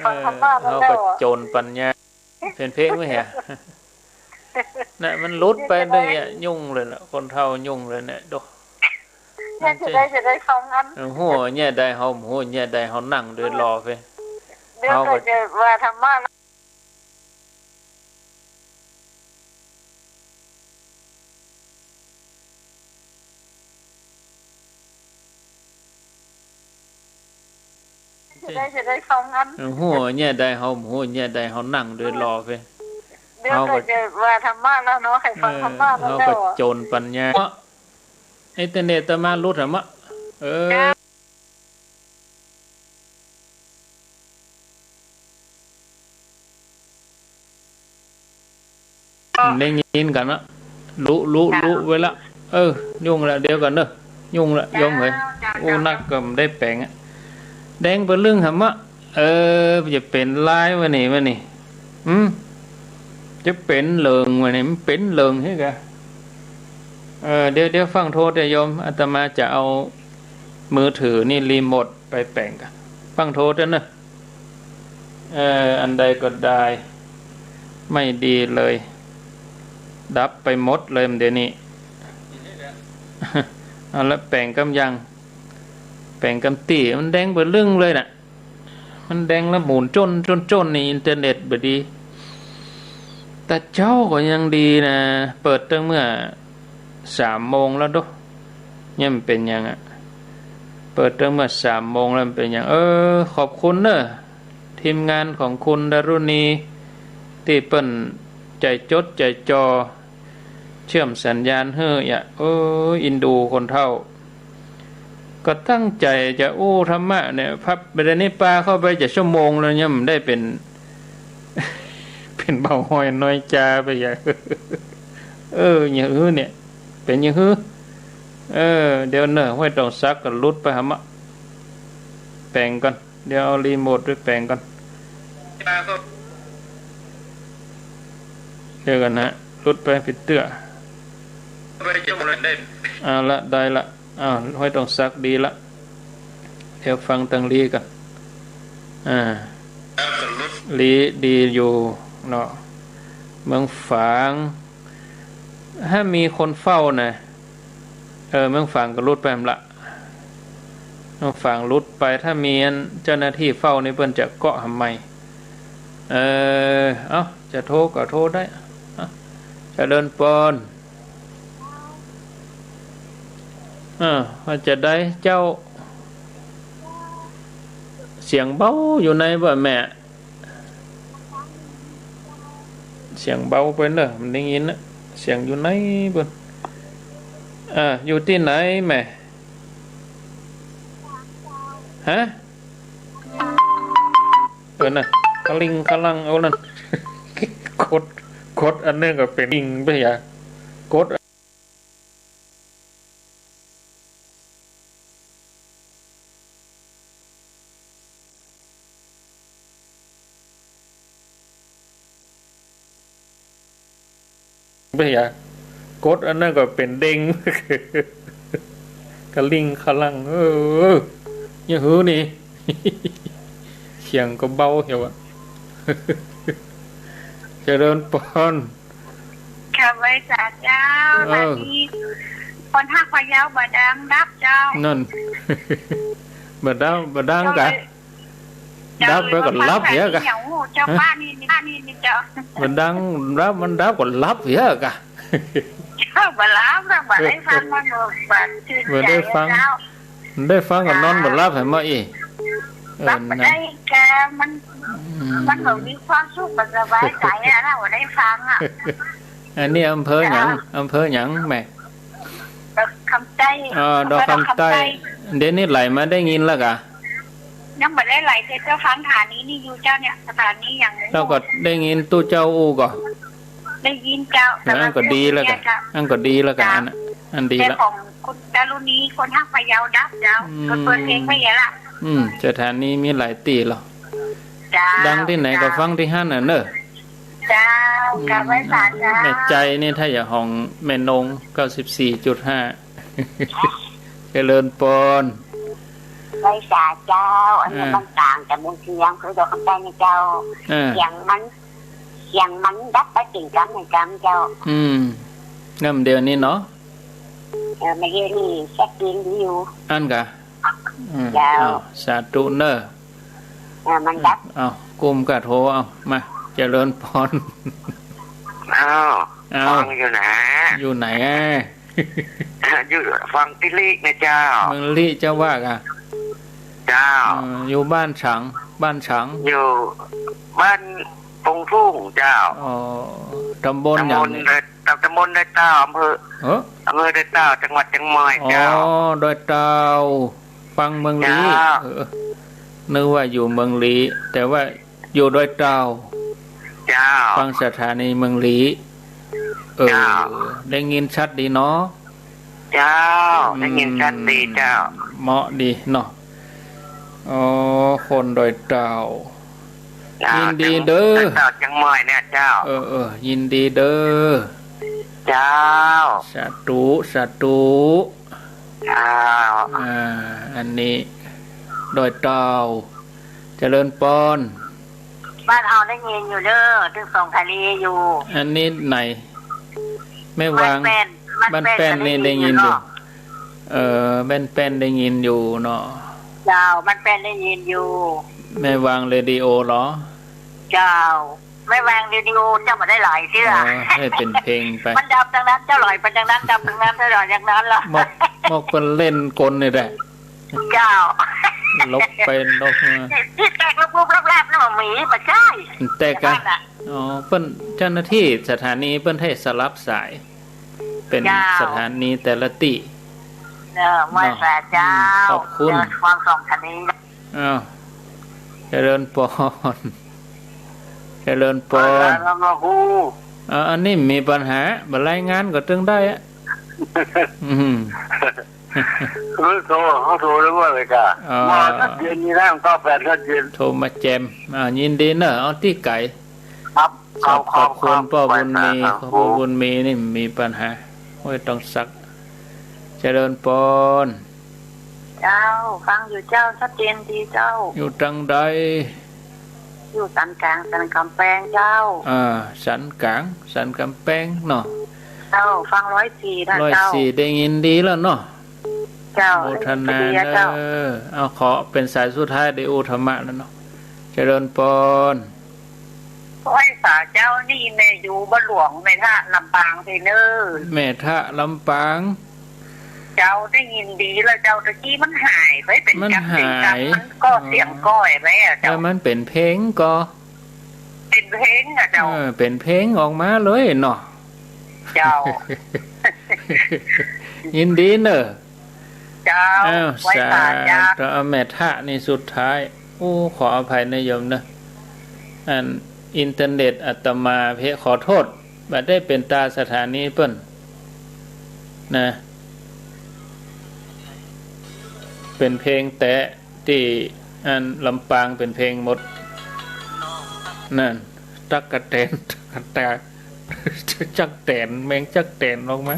S1: เขาก็โจรปัญญาเป็นเพลงไม่เหรอน่ะมันลุดไปเลยยุ่งเลยล่ะคนเฒ่ายุ่งเลยเนี่ยดอก
S2: จะได้ฟังอัน
S1: หัวเนี่ยได้เฮาหัวเนี่ยได้เฮานั่งเดินรอไป
S2: เดี๋ยวก็จะว่าธรรมะจะได้ฟังอัน
S1: หัวเนี่ยได้เฮาหัวเนี่ยได้เฮานั่งเดินรอไป
S2: เดี๋ เขาก็จะว่าธรรมะแล้วเนาะใครฟังธรรมะแล้ว
S1: เขาก็โจรปัญญาอินเทอร์เน็ตตมาลุดหรอมะได้ยินกันนะรู้ไว้ละยุ่งละเดี๋ยวกันเนอะยุ่งละยมเลยโอ้นักก็ได้แปลงแดงเป็นเรื่องหรอมะจะเป็นลายวะนี่จะเป็นเหลืองวะนี่มันเป็นเหลืองใช่ไหมเดี๋ยวฟังโทษโยมอาตมาจะเอามือถือนี่รีโมทไปแปลงกันฟังโทษนะอันใดก็ได้ไม่ดีเลยดับไปหมดเลยเดี๋ยวนี้เอาละแปลงกำยังแปลงกำตีมันแดงเปิดเรื่องเลยน่ะมันแดงแล้วหมุนจนในอินเทอร์เน็ตบดีแต่เจ้าก็ยังดีนะเปิดตั้งเมื่อ3 โมงแล้วดูเนี่ยมันเป็นยังเปิดตั้งเมื่อ3 โมงแล้วมันเป็นยังขอบคุณเนอะทีมงานของคุณดารุณีที่เปิ้นใจจดใจจอเชื่อมสัญญาณเฮ้ยอินดูคนเท่าก็ตั้งใจจะธรรมะเนี่ยพับไปในนี้ปลาเข้าไปจะชั่วโมงแล้วเนี่ยมันได้เป็นเบาหอยน้อยจาไปอย่างอย่างเนี่ยเป็นอย่างเดี๋ยวเนอะห้อยต้องซักกันลุดไปหามะแปลงก่อนเดี๋ยวเอารีโมทด้วยแปลงก่อนเดี๋ยวกันนะลุดไปผิดเตื้อละได้ละห้อยต้องซักดีละเดี๋ยวฟังตังลีกันลีดีอยู่เนาะเมืองฝางถ้ามีคนเฝ้านะเมืองฝางก็รุดไปละเมืองฝางรุดไปถ้ามีเจ้าหน้าที่เฝ้านี่เพิ่นจะเกาะทำไมจะโทรก็โทรได้จะเดินปอนว่าจะได้เจ้าเสียงเบาอยู่ในบ่แม่เสียงเบาไปเนอะมันได้ยินนะเสียงอยู่ไหนบ่อยู่ที่ไหนแม่ฮะน่ะกะลิงกะลังเอานั่นกดอันนึงก็เป็นลิงไปอย่ากดไปอย่ากดอันนั้นก็เป็นเด้งกะลิงกะลังอย่าหือนี่เสียงก็เบาเหี่ยวเจริญพร
S2: ข้าพเจ้าเจ้านาทีคนทักพะเยาบ่ดังดับเจ้า
S1: นั่นบ่ดังกะดับไปก็รับเหี้ยกะ
S2: เจ้าป้านี่เจ้า
S1: มันดังรับมันดับก็รับเหี้ยกะ
S2: บ่รับแล้วบ่ได้ฟังมันบ่
S1: ได้ฟังก็นอนบ่รับให้มาอี
S2: รับบ่ได้แกมันบ่มีความสุขบ่สบายใจนะบ่ได้ฟัง
S1: อันนี้อำเภอหยังแม่
S2: ดอกคำใต้
S1: ดอกคำใต้เดี๋ยวนี้ไหลมาได้ยินแล้วกะ
S2: ยังบ่ได้ไหลแต่เจ้าฟังฐานนี้นี่อยู่เจ้าเนี่ยสถานีอย่าง
S1: แล้วก็ได้ยินตู้เจ้าก็
S2: ได้ยินเจ้า
S1: อันก็ดีแล้วกันอันดีแล้ว
S2: ของคุณดารุณีคนทักพะเยาดับเจ้าเปิดเพลงไปอย่าละ
S1: สถานีมีหลายตีหรอดังที่ไหนก็ฟังที่ห้านเนอะ
S2: เจ้ากะไว้สาเจ้า
S1: ในใจนี่ถ้าอย่าห้องแม่นง 94.5 เจริญปน
S2: ไว้สาเจ้าอันนี้มันต่างจากมุนเสียงคือดอกคำใต้ในเจ้าเสียงมันดับไปถึงกำในกำเจ้า
S1: งั้นเดี๋ยวนี้เนาะ
S2: ไม่เยอะนี่แซ่บกินดีอยู่
S1: อันกะ
S2: เจ้า
S1: สาธุเนอะ
S2: มันดับ
S1: กุมกะโทมาเจริญพร
S3: ฟังอยู่ไหน
S1: อยู่
S3: ฟังติลินะเจ้า
S1: เมืองลิเจ้าว่ากะ
S3: เจ้า
S1: อยู่บ้านฉาง
S3: อยู่บ้าน
S2: ปงทุ่งเจ้า
S1: อ๋อตำบลอย่างนี้
S2: ตำบลดอยเต้าอำเภอดอยเต้าจังหวัดเชียงใหม่เจ้า
S1: อ๋อดอยเต้าฟังเมืองลี้นึกว่าอยู่เมืองลี้แต่ว่าอยู่ดอยเต้า
S2: เจ้า
S1: ฟังสถานีเมืองลี้ได้ยินชัดดีเนาะ
S2: เจ้าได้ยินชัดดีเจ้า
S1: เหมาะดีเนาะอ๋อคนดอยเต้ายินดีเด้อ
S2: เจ้าจังใหม่เนี่ยเจ้า
S1: ยินดีเด้อ
S2: เจ้า
S1: สาธุสาธุ
S2: เจ้า
S1: อันนี้ดอยเต้าเจริญปอน
S2: บ้านเอาได้ยินอยู่เด้อถึงส่งทะเลอยู่
S1: อันนี้ไหนไม่วางบ้านแป้นนี่ได้ยินอยู่บ้านแป้นได้ยินอยู่เนาะ
S2: เจ้าบ้านแป้นได้ยินอยู่
S1: ไม่วางเรดิโอหรอ
S2: เจ้าไม่วางเรดิโอเจ้ามาได้หลายที่ละ
S1: ให้เป็นเพลงไป
S2: มันดับดังนั้นเจ้าลอยไปดังนั้นดับดังนั้นเจ้าลอยอย่างนั้นล่ะ
S1: มอกเป็นเล่นกลนี่แหละ
S2: เจ้า
S1: ลบไปลบมา
S2: ที่แตกลูกๆแรบๆนั่นมันมีมาใช่
S1: แตกกันอ๋อเปิ้นเจ้าหน้าที่สถานีเปิ้นให้สลับสายเป็นสถานีแต่ละติ
S2: ไม่แส่เจ้า
S1: ขอบคุณ
S2: ความส่งทะเล
S1: เจริญปอนเจริญปอนอันนี้มีปัญหาบรรลัยงานก็ตึงได้อะ
S2: รู้โทรเขาโทรแล้วว่าอะไรกันมาเย็นนี่นะก็แฟนก็เย็น
S1: โทรมาแจมยินดีเนอะเอาที่ไก่
S2: ครับ
S1: ขอบคุณพ่อบุญมีพ่อบุญมีนี่มีปัญหาไม่ต้องซักเจริญปอน
S2: เจ้าฟังอยู่เจ้าชัดเจนดีเจ้า
S1: อยู่จังใด
S2: อยู่สันกลางสันกำแพงเจ้า
S1: สันกลางสันกำแพงเนาะ
S2: เจ้าฟัง104นะเจ้า
S1: 104ได้ยินดีแล้วเนาะ
S2: เจ้า
S1: โอทนาเอาขอเป็นสายสุดท้ายได้โอธรรมะแล้วเนาะเจริญปอน
S2: โอ้ยสาเจ้านี่แม่อยู่บ้านหลวงในท่าลำปางเนอ
S1: แม่ท่าลำปาง
S2: เจ้าได้ยินดีแล้วเจ้าตะกี้มันหายไปเป็นจับเสียงมันก็เสียงก้อยไหมอ่ะเจ้า
S1: มันเป็นเพลงก็
S2: เป็นเพลงอ่ะเจ้า
S1: เป็นเพลงออกมาเลยเนาะ
S2: เจ้า
S1: ยินดีเนอะ
S2: เจ้าไว้ตาจ้า
S1: แต่แม่ท่านี่สุดท้ายขออภัยนะโยมนะอินเทอร์เน็ตอาตมาขอโทษบัดได้เป็นตาสถานีเปิ้นนะเป็นเพลงแต่ที่ลำปางเป็นเพลงหมดนั่นตักกะแตนจักแตนแมงจักแตนลงมา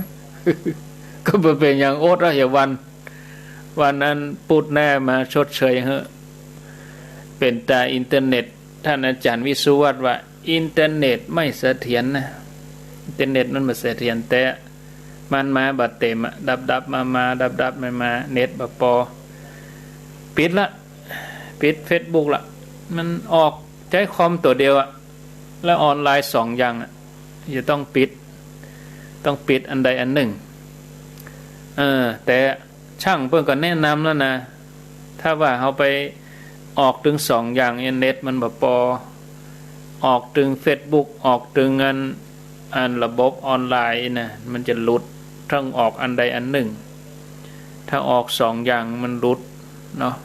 S1: ก็เป็นอย่างโอ๊ตอะอย่าวันนั้นพูดแน่มาชดเชยเหอะเป็นตาอินเทอร์เน็ตท่านอาจารย์วิสุวัตว่าอินเทอร์เน็ตไม่เสถียรนะอินเทอร์เน็ตมันไม่เสถียรแต่มันมาบัดเต็มดับมาดับมาเน็ตบ่พอปิดละปิด Facebook ละมันออกใช้คอมตัวเดียวอะแล้วออนไลน์2อย่างอะจะต้องปิดอันใดอันหนึ่งแต่ช่างเพิ่นก็แนะนำแล้วนะถ้าว่าเอาไปออกถึง2อย่างเน็ตมันบ่พอออกถึง Facebook ออกถึงอันระบบออนไลน์นะมันจะหลุดทั้งออกอันใดอันหนึ่งถ้าออก2อย่างมันหลุดเนาะ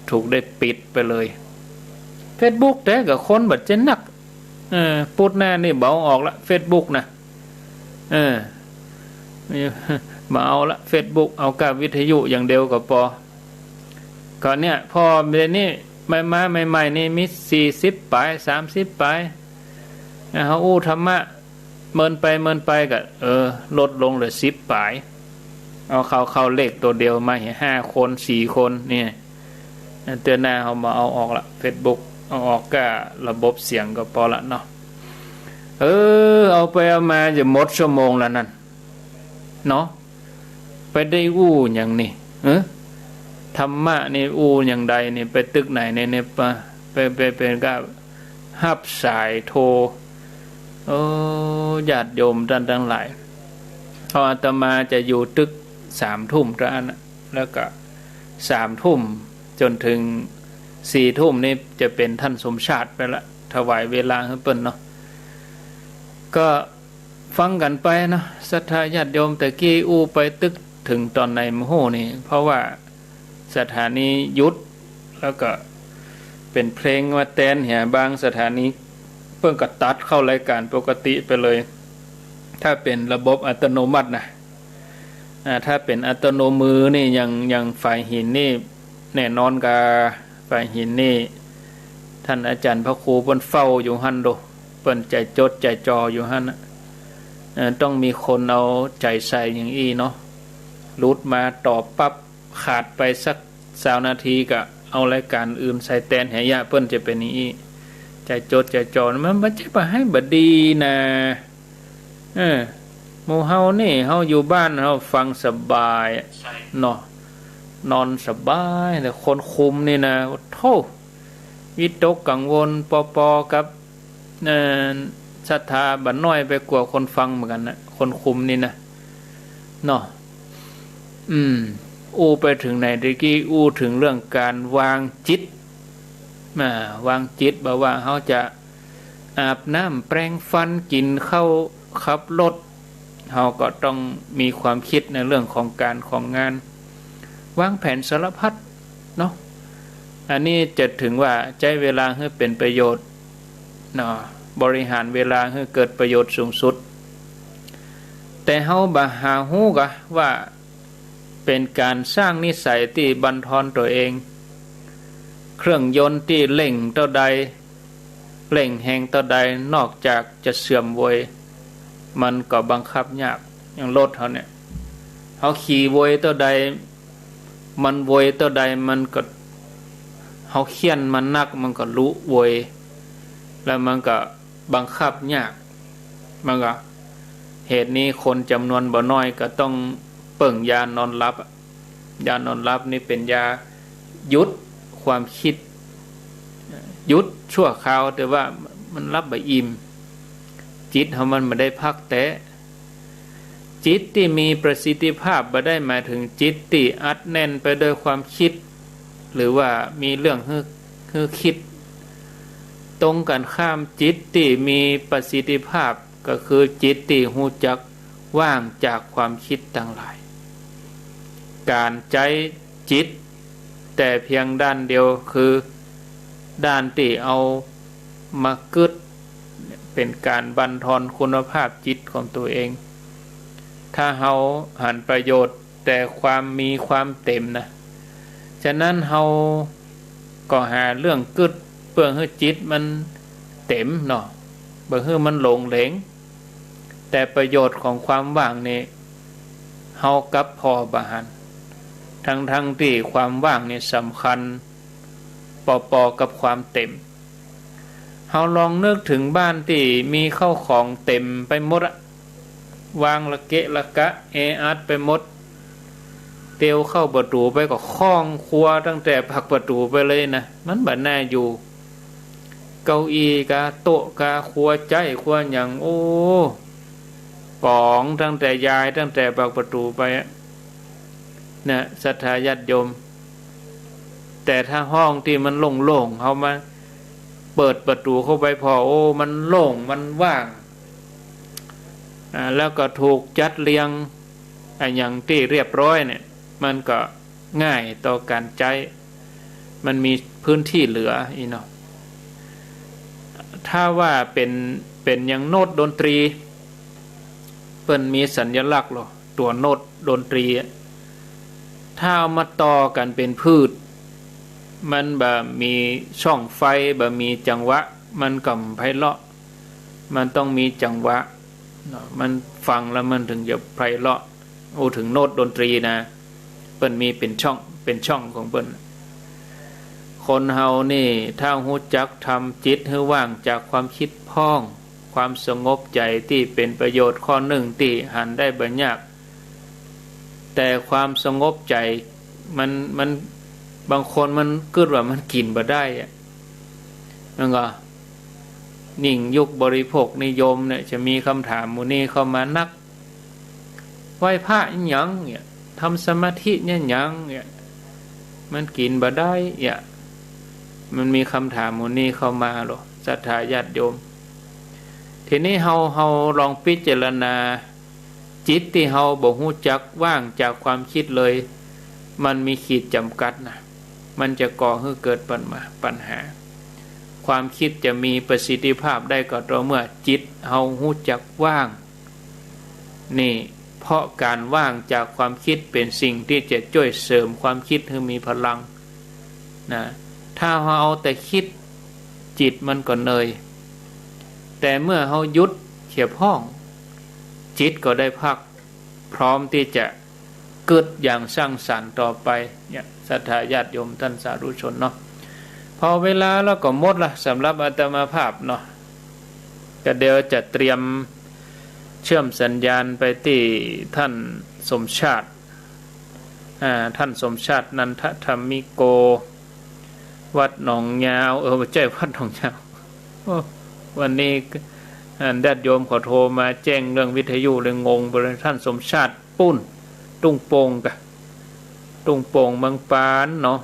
S1: ถูกได้ปิดไปเลย Facebook แต่กับคนบัดจะนักพูดหน้านี่เบาออกละ Facebook นะมาเอาละ Facebook เอากับวิทยุอย่างเดียวก็พอก่อนเนี่ยพอเดี๋ยวนี้ใหม่นี่มี40ปลาย30ปลายเฮาธรรมะเมินไปก็ลดลงเหลือ10ปลายเอาเข้าเลขตัวเดียวมา5คน4คนนี่เตือนหน้าเฮามาเอาออกละ Facebook เอาออกก็ระบบเสียงก็พอละเนาะเอาไปเอามาจะหมดชั่วโมงแล้วนั่นเนาะไปได้อย่างนี้ธรรมะนี่อย่างใดนี่ไปตึกไหนเนี่ยไปเป็นก็ฮับสายโทรญาติโยมท่านทั้งหลายพออาตมาจะอยู่ตึก3 ทุ่มท่านแล้วก็3 ทุ่มจนถึง 4 ทุ่มนี่จะเป็นท่านสมชาติไปละถวายเวลาให้เปิ้นเนาะก็ฟังกันไปเนาะศรัทธาญาติโยมตะกี้อู้ไปตึกถึงตอนไหนมโหนี่เพราะว่าสถานีหยุดแล้วก็เป็นเพลงมาแตนเหี่ยบางสถานีเพิ่งก็ตัดเข้ารายการปกติไปเลยถ้าเป็นระบบอัตโนมัตินะถ้าเป็นอัตโนมือนี่อย่างฝ่ายหินนี่แน่นอนกับฝ่ายหินนี่ท่านอาจารย์พระครูเปิ้นเฝ้าอยู่หั่นโดเปิ้นใจจดใจจออยู่หั่นนะต้องมีคนเอาใจใส่อย่างอี้เนาะรุดมาตอบปั๊บขาดไปสัก20 นาทีก็เอารายการอื่นใส่แตนแหยะเปิ้นจะเป็นอย่างอี้ใจจดใจจอมันบ่ใช่ว่าให้บ่ดีนะหมู่เฮานี่เฮาอยู่บ้านเฮาฟังสบายเนาะนอนสบายแต่คนคุมนี่นะโธ่วิตกกังวลปอกับศรัทธาบัดน้อยไปกว่าคนฟังเหมือนกันนะคนคุมนี่นะเนาะอู้ไปถึงไหนตะกี้อู้ถึงเรื่องการวางจิตวางจิตบอกว่าเขาจะอาบน้ำแปรงฟันกินข้าวขับรถเขาก็ต้องมีความคิดในเรื่องของการของงานวางแผนสารพัดเนาะอันนี้จะถึงว่าใช้เวลาให้เป็นประโยชน์เนาะบริหารเวลาให้เกิดประโยชน์สูงสุดแต่เฮาบ่หาฮู้กะว่าเป็นการสร้างนิสัยที่บั่นทอนตัวเองเครื่องยนต์ที่เร่งเท่าใดเร่งแหงเท่าใดนอกจากจะเสื่อมโวยมันก็บังคับยากอย่างรถเขาเนี่ยเขาขี่โวยเท่าใดมันโวยเท่าใดมันก็เขาเคี่ยนมันนักมันก็รู้โวยแล้วมันก็บังคับยากมันก็เหตุนี้คนจำนวนบ่น้อยก็ต้องเปิ่งยานอนหลับยานอนหลับนี่เป็นยาหยุดความคิดหยุดชั่วคราวแต่ว่ามันรับบ่อิ่มจิตของมันไม่ได้พักแต่จิตที่มีประสิทธิภาพบ่ได้หมายถึงจิตที่อัดแน่นไปด้วยความคิดหรือว่ามีเรื่องให้คิดตรงกันข้ามจิตที่มีประสิทธิภาพก็คือจิตที่รู้จักว่างจากความคิดทั้งหลายการใจจิตแต่เพียงด้านเดียวคือด้านที่เอามากึดเป็นการบั่นทอนคุณภาพจิตของตัวเองถ้าเฮาหันประโยชน์แต่ความมีความเต็มนะฉะนั้นเฮาก็หาเรื่องกึดเพื่อให้จิตมันเต็มเนาะเพื่อให้มันหลงเหลงแต่ประโยชน์ของความว่างนี่เฮากับพอบาหันทั้งที่ความว่างนี่สำคัญปอกับความเต็มเฮาลองนึกถึงบ้านที่มีข้าวของเต็มไปหมดวางละเกะละกะอัดไปหมดเตียวเข้าประตูไปก็คล้องครัวตั้งแต่ผักประตูไปเลยนะมันบ่น่าอยู่เก้าอี้กะโต๊ะกะครัวใจครัวหยังโอ้ปองตั้งแต่ยายตั้งแต่ผักประตูไปเนี่ยศรัทธาญาติโยมแต่ถ้าห้องที่มันโล่งๆเขามาเปิดประตูเข้าไปพอโอ้มันโล่งมันว่างแล้วก็ถูกจัดเรียงอย่างที่เรียบร้อยเนี่ยมันก็ง่ายต่อการใช้มันมีพื้นที่เหลืออีเนาะถ้าว่าเป็นอย่างโน้ตดนตรีเปิ้นมีสัญลักษณ์หรอตัวโน้ตดนตรีถ้าเอามาต่อกันเป็นพืชมันบ่มีช่องไฟบ่มีจังหวะมันก็ไพเราะมันต้องมีจังหวะมันฟังแล้วมันถึงจะไพเราะโอ้ถึงโน้ตดนตรีนะเปิ้นมีเป็นช่องของเปิ้นคนเฮานี่ถ้ารู้จักทำจิตให้ว่างจากความคิดพ้องความสงบใจที่เป็นประโยชน์ข้อหนึ่งที่หันได้บ่ยากแต่ความสงบใจมันบางคนมันเกิดว่ามันกินบ่ได้นั่นก็นิ่งยุคบริโภคนิยมเนี่ยจะมีคำถามหมู่นี้เข้ามานักไหว้พระอิหยังเนี่ยทำสมาธิเนี่ยหยังเนี่ยมันกินบ่ได้เนี่ย มันมีคำถามมูนี้เข้ามาหรอศรัทธาญาติโยมทีนี้เฮาลองพิจารณาจิตที่เฮาบ่ฮู้จักว่างจากความคิดเลยมันมีขีดจำกัดนะมันจะก่อให้เกิดปัญหาความคิดจะมีประสิทธิภาพได้ก็ต่อเมื่อจิตเฮาฮู้จักว่างนี่เพราะการว่างจากความคิดเป็นสิ่งที่จะช่วยเสริมความคิดให้มีพลังนะถ้าเฮาเอาแต่คิดจิตมันก็เหนื่อยแต่เมื่อเฮาหยุดเขียบห้องจิตก็ได้พักพร้อมที่จะเกิดอย่างสร้างสรรค์ต่อไปเนี่ยศรัทธาญาติโยมท่านสาธุชนเนาะพอเวลาแล้วก็หมดละสำหรับอาตมาภาพเนาะก็เดี๋ยวจะเตรียมเชื่อมสัญญาณไปที่ท่านสมชาติท่านสมชาตินันทธรรมิโกวัดหนองยาวไม่ใช่วัดหนองยาววันนี้ญาติโยมขอโทรมาแจ้งเรื่องวิทยุเลยงงไปเลยท่านสมชาติปุ้นตุ้งโป่งกะตุ้งโป่งบางปานเนาะ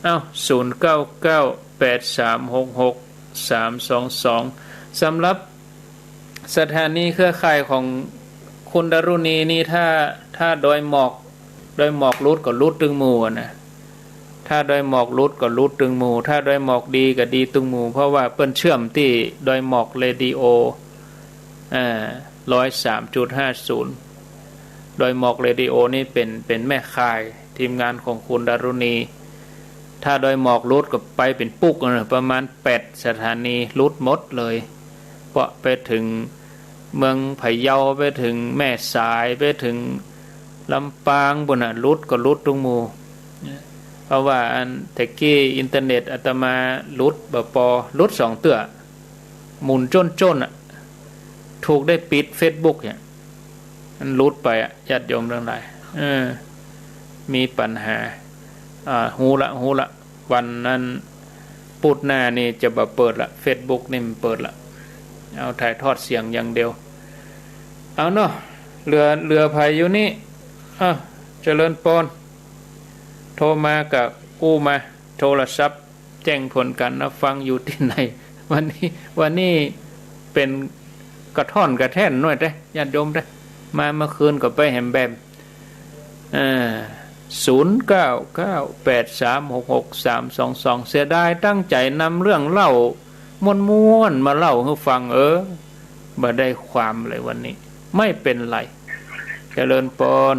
S1: 0998366322สำหรับสถานีเครือข่ายของคุณดารุณีนี่ถ้าโดยหมอกรุดก็รุดตึงหมู่นะถ้าโดยหมอกรุดก็รุดตึงหมู่ถ้าโดยหมอกดีก็ดีตึงหมู่เพราะว่าเปิ้นเชื่อมที่โดยหมอกเรดิโอ103.50โดยหมอกเรดิโอนี่เป็นแม่ข่ายทีมงานของคุณดารุณีถ้าโดยหมอกรุดก็ไปเป็นปุกประมาณ8สถานีรุดหมดเลยเพราะไปถึงเมืองไผ่เยาไปถึงแม่สายไปถึงลำปางบนรุดก็รุดตรงหมู่เพราะว่าอันแต่กี้อินเทอร์เน็ตอาตมารุดบ่พอรุด2เตื้อหมุนจนถูกได้ปิด Facebook เนี่ยมันรุดไปญาติโยมเรื่องไรมีปัญหาหูละวันนั้นปุดหน้านี่จะบ่เปิดละ Facebook นี่มันเปิดละเอาถ่ายทอดเสียงอย่างเดียวเอาเนาะเรือพายุนี่เจริญปนโทรมากับกู้มาโทรศัพท์แจ้งผลกันนะฟังอยู่ที่ไหนวันนี้เป็นกระท่อนกระแท่นหน่อยได้ญาติโยมได้มาเมื่อคืนก็ไปแฮมแบม0998366322เสียดายตั้งใจนำเรื่องเล่าม้วนมาเล่าให้ฟังบ่ได้ความเลยวันนี้ไม่เป็นไรเจริญปน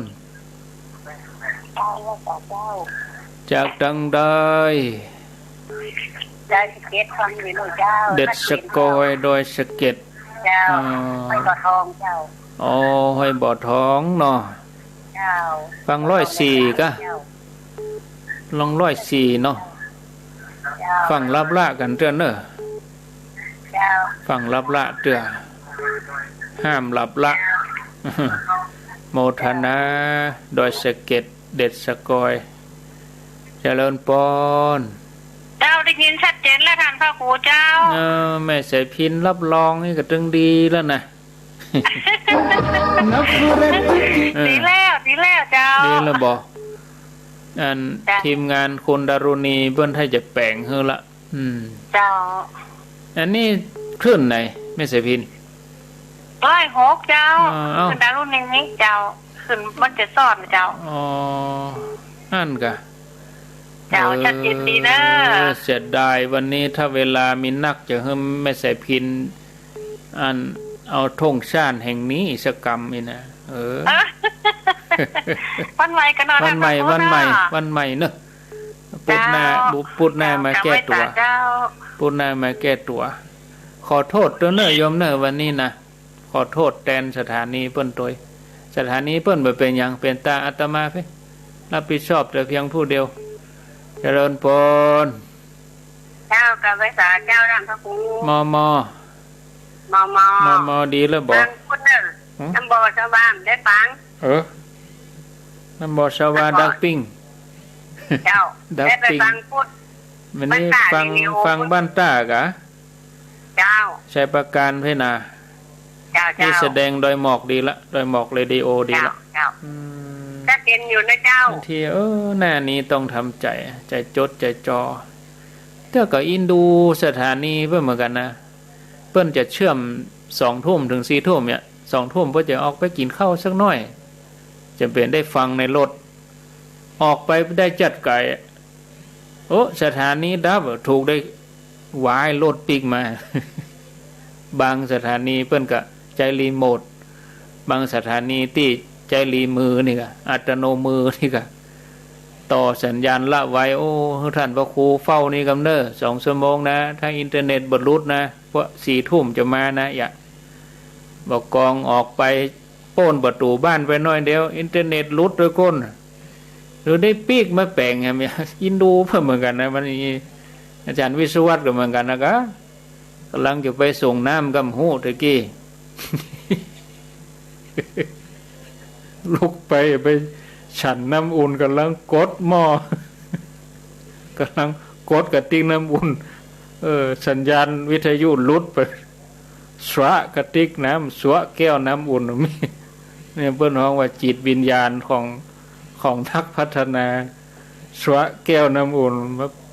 S1: จากดังได้เด็ดสกอยโดยสะเก็ด
S2: ห้อยบ่อทองเจ้า
S1: ห้อยบ่อทองเนาะฟัง104ก็ลอง104เนาะฟังรับละกันเตือนเนอะฟังรับละเตือห้ามรับละโมทนาโดยสะเก็ดเด็ดสกอยเจริญปน
S2: เจ้าได้ยินชัดเจนแล้วท่านพระครูเจ้า
S1: แม่ใส่พินรับรองนี่ก็ตึงดีแล้วนะ
S2: ดีแล้วเจ้า
S1: ดีแล้วบอกทีมงานคุณดารุณีเพิ่นให้จะแปลงให้ละ
S2: เจ้า
S1: อันนี้คลื่นไหนแม่ใส่พิน
S2: 106เจ้าคุณดารุณีนี่เจ้าขึ้นมันจะสอดเจ้า
S1: นั่นกะ
S2: เจ้าชัดเจนดีนะ
S1: เสียดายวันนี้ถ้าเวลามีนักจะให้แม่ใส่พินเอาธงชาติแห่งนี้สกรรมนี่นะ
S2: วันใหม่กันหน่อย
S1: วันใหม่เนอะปุดหน้ามาแก้ตัวปุดหน้ามาแก้ตัวขอโทษตัวเนอะโยมเนอะวันนี้นะขอโทษแทนสถานีเปิ้นตัวสถานีเปิ้นบ่เป็นหยังเป็นตาอาตมาเพ่รับผิดชอบแต่เพียงผู้เดียวเจริญปน
S2: เจ้ากับภาษาเจ้าท่านพระครู
S1: มอดีแล้วบอก
S2: น้ำบ่อชาวบ้านได้ฟัง
S1: น้ำบ่อชาวบ้านดักปิ้ง
S2: เจ้าได้ไปฟังพูด
S1: วันนี้ฟังบ้านต้ากะ
S2: เจ้า
S1: ใช้ประการเพ่นานี่แสดงโดยหมอกดีละโดยหมอกเรดิโอดีละ
S2: ถ้าเป็นอยู่นะเจ้า
S1: ทีหน้านี้ต้องทำใจจดใจจอ เท่ากับอินดูสถานีเพื่อเหมือนกันนะเปิ้นจะเชื่อม2 ทุ่มถึง4 ทุ่มเนี่ย2 ทุ่มเพื่อจะออกไปกินข้าวสักหน่อยจะเป็นได้ฟังในรถออกไปได้จัดไก่โอ้สถานีดับถูกได้วายรถปิกมา บางสถานีเปิ้นก็ใจรีโมทบางสถานีที่ใจรีมือนี่ก็อัตโนมือนี่ก็ต่อสัญญาณละไว้โอ้ท่านพระครูเฝ้านี่กำเนิด2 ชั่วโมงนะถ้าอินเทอร์เน็ตบดรุดนะเพราะ4 ทุ่มจะมานะอย่าบอกกองออกไปโป้นประตูบ้านไปหน่อยเดียวอินเทอร์เน็ตรุดด้วยก้นหรือได้ปีกมาแปลงไงอินดูเพิ่มเหมือนกันนะมันนี่อาจารย์วิศวัตก็เหมือนกันนะครับกำลังจะไปส่งน้ำกำหูตะกี้ ลุกไปฉันน้ำอุ่นกำลังกดหม้อกำลังกดกระติกน้ำอุ่นสัญญาณวิทยุลุดไปสวะกระติกน้ำสวะแก้วน้ำอุ่นมีเนี่ยเปิ้นฮ้องว่าจิตวิญญาณของนักพัฒนาสวะแก้วน้ำอุ่น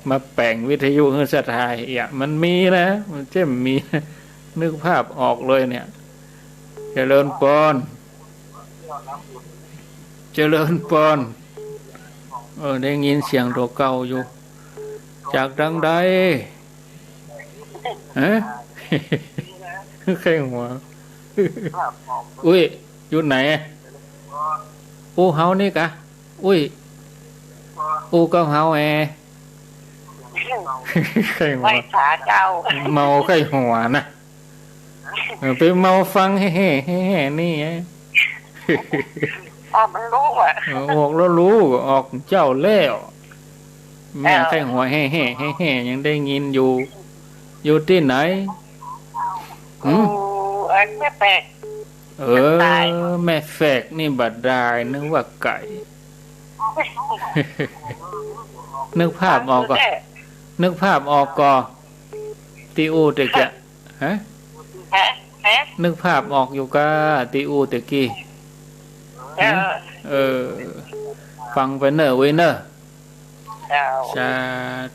S1: มาแปลงวิทยุให้สถายอ่ะมันมีนะมันเจ้มมีนึกภาพออกเลยเนี่ยเจริญปอนได้ยินเสียงตัวเก่าอยู่จากดังใดฮะ ใครหัวอุ้ยอยู่ไหนอูเฮานี่กะอุ้ยอูก็เฮาใครหัวเมาใครหัวนะไปเมาฟังแห่นี่
S2: มันรู้อ่ะ
S1: ออกแล้วรู้ออกเจ้าแล้วแม่ใครหัวแห่ยังได้ยินอยู่ที่ไหน
S2: แม่แฝก
S1: แม่แฝกนี่บัดดายนึกว่าไก่ นึกภาพออกก่อนตีอูตะกี้ฮะนึกภาพออกอยู่กะตีอูตะกี้ฟังไปเนอะเว้ยเนอะสา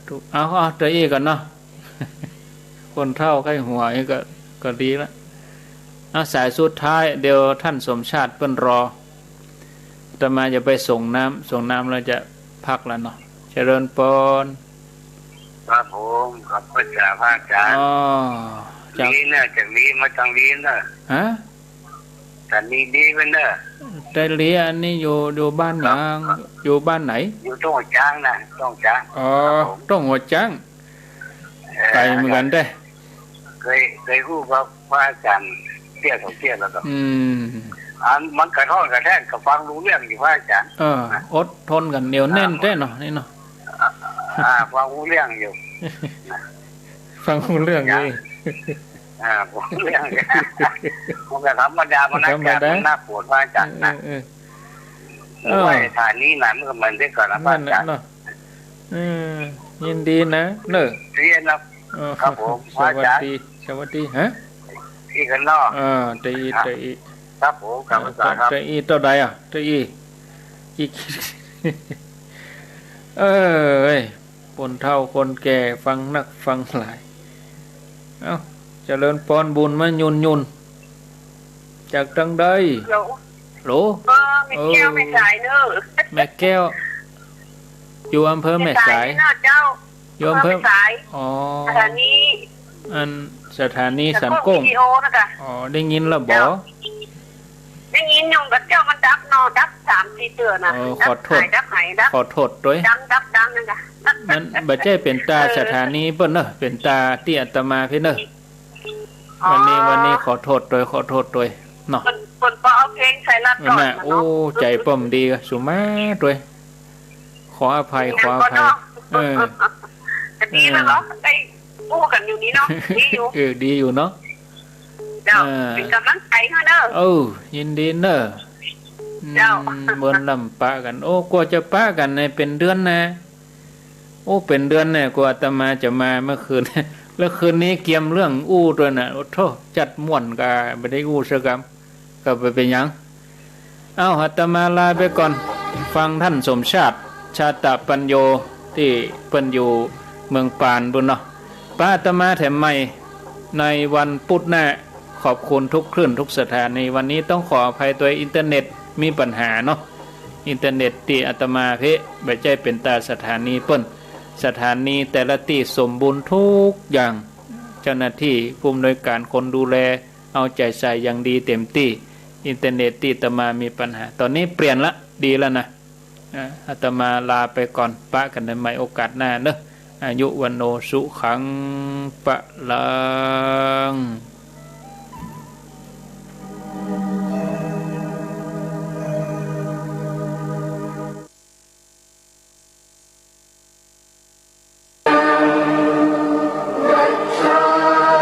S1: ธุเอาเดี๋ยวอีกก่อนเนาะ คนเฒ่าใกล้หัวนี่ก็ดีละสายสุดท้ายเดี๋ยวท่านสมชาติเพิ่นรออาตมาจะไปส่งน้ำแล้วจะพักแล้วเนาะเจริญปอน
S3: ครับผมครับพระอาจารย์นี่เนี่ยจากนี้มาทางนี้นะ
S1: ฮะ
S3: แต่นี่ดีไปเนอะ
S1: ได้เรียนนี่อยู่บ้านยังอยู่บ้านไหน
S3: อยู่ตรงหัวจ้างนะต้องจ้าง
S1: ตรงหัวจ้างไกลเหมือนกันได้
S3: เคยพูดกับพระอาจารย์เตี้ยแล้วก็มันกระท้อนกระแทกกับฟังรู้เรื่องอยู่พระอาจารย์
S1: อดทนกันเหนียวแน่นได้เนาะนี่เนาะ
S3: ฟังรู้เรื่องอยู่
S1: ฟังรู้เรื่องเลย
S3: ผมเรื่องผมจะธรรมดามันน่าปวดพระอาจารย์นะว่าฐานนี้ไหนมันก็มันได้ก่อนนะพระอาจารย์
S1: ยินดีนะเนอะ
S3: เรียนนะครับผม
S1: สวัสดีฮะ
S3: อีกันเนาะ
S1: ตี
S3: ครับผมครับอาจารย์ครับ
S1: ตีตัวใดอ่ะตีอีกคนเฒ่าคนแก่ฟังนักฟังหลายเจริญปอนบุญมายุนจากดังใดโห
S2: แม่แก้วแม่สายเนอะ
S1: แม่แก้วอยู่อำเภอแม่สายอยู่อำเภอ
S2: สถานี
S1: สถานีสันก้งได้ยินแล้วบ่
S2: ได้ยินยงกับเจ้ามันดับ3-4 เตือนนะ
S1: ขอโทษด้วย
S2: ดังนั่นค่ะ
S1: มันบ่ใช่เป็นตาสถานีเพิ่นเนอะเป็นตาที่อาตมาเพิ่นเนอะวันนี้ขอโทษด้วยเนาะ
S2: คนก็เอาเพลงใส่รับก่อนนะ
S1: โอ้ใจป้อมดีสุมาด้วยขออภัย
S2: ดีแล้วเนาะได้พูดกันอยู่นี้เนาะดีอยู่
S1: ดีอยู่เนาะ
S2: เป็นกำลังใจให้เนอะ
S1: ยินดีเนอะเหมือนลำปะกันกว่าจะปะกันเนี่ยเป็นเดือนนะเป็นเดือนเนี่ยกว่าอาตมาจะมาเมื่อคืนแล้วคืนนี้เกียมเรื่องด้วยนะโทษจัดม่วนกาไม่ได้สักคำก็ไปเป็นยังอาตมาลาไปก่อนฟังท่านสมชาติชาตปัญโยที่เปิ้นอยู่ เมืองปานบุญเนาะป้าอาตมาแถมใหม่ในวันพุธหน้าขอบคุณทุกคลื่นทุกสถานีวันนี้ต้องขออภัยตัวอินเทอร์เน็ตมีปัญหาเนาะอินเทอร์เน็ตที่อาตมาเพใบใจเป็นตาสถานีเปิ้นสถานีแต่ละที่สมบูรณ์ทุกอย่างเจ้าหน้าที่ผู้อำนวยการคนดูแลเอาใจใส่อย่างดีเต็มที่อินเทอร์เน็ตที่อาตมามีปัญหาตอนนี้เปลี่ยนละดีแล้วนะอาตมาลาไปก่อนปะกันในใหม่โอกาสหน้าเนอะอายุวันโนสุขังปะลัง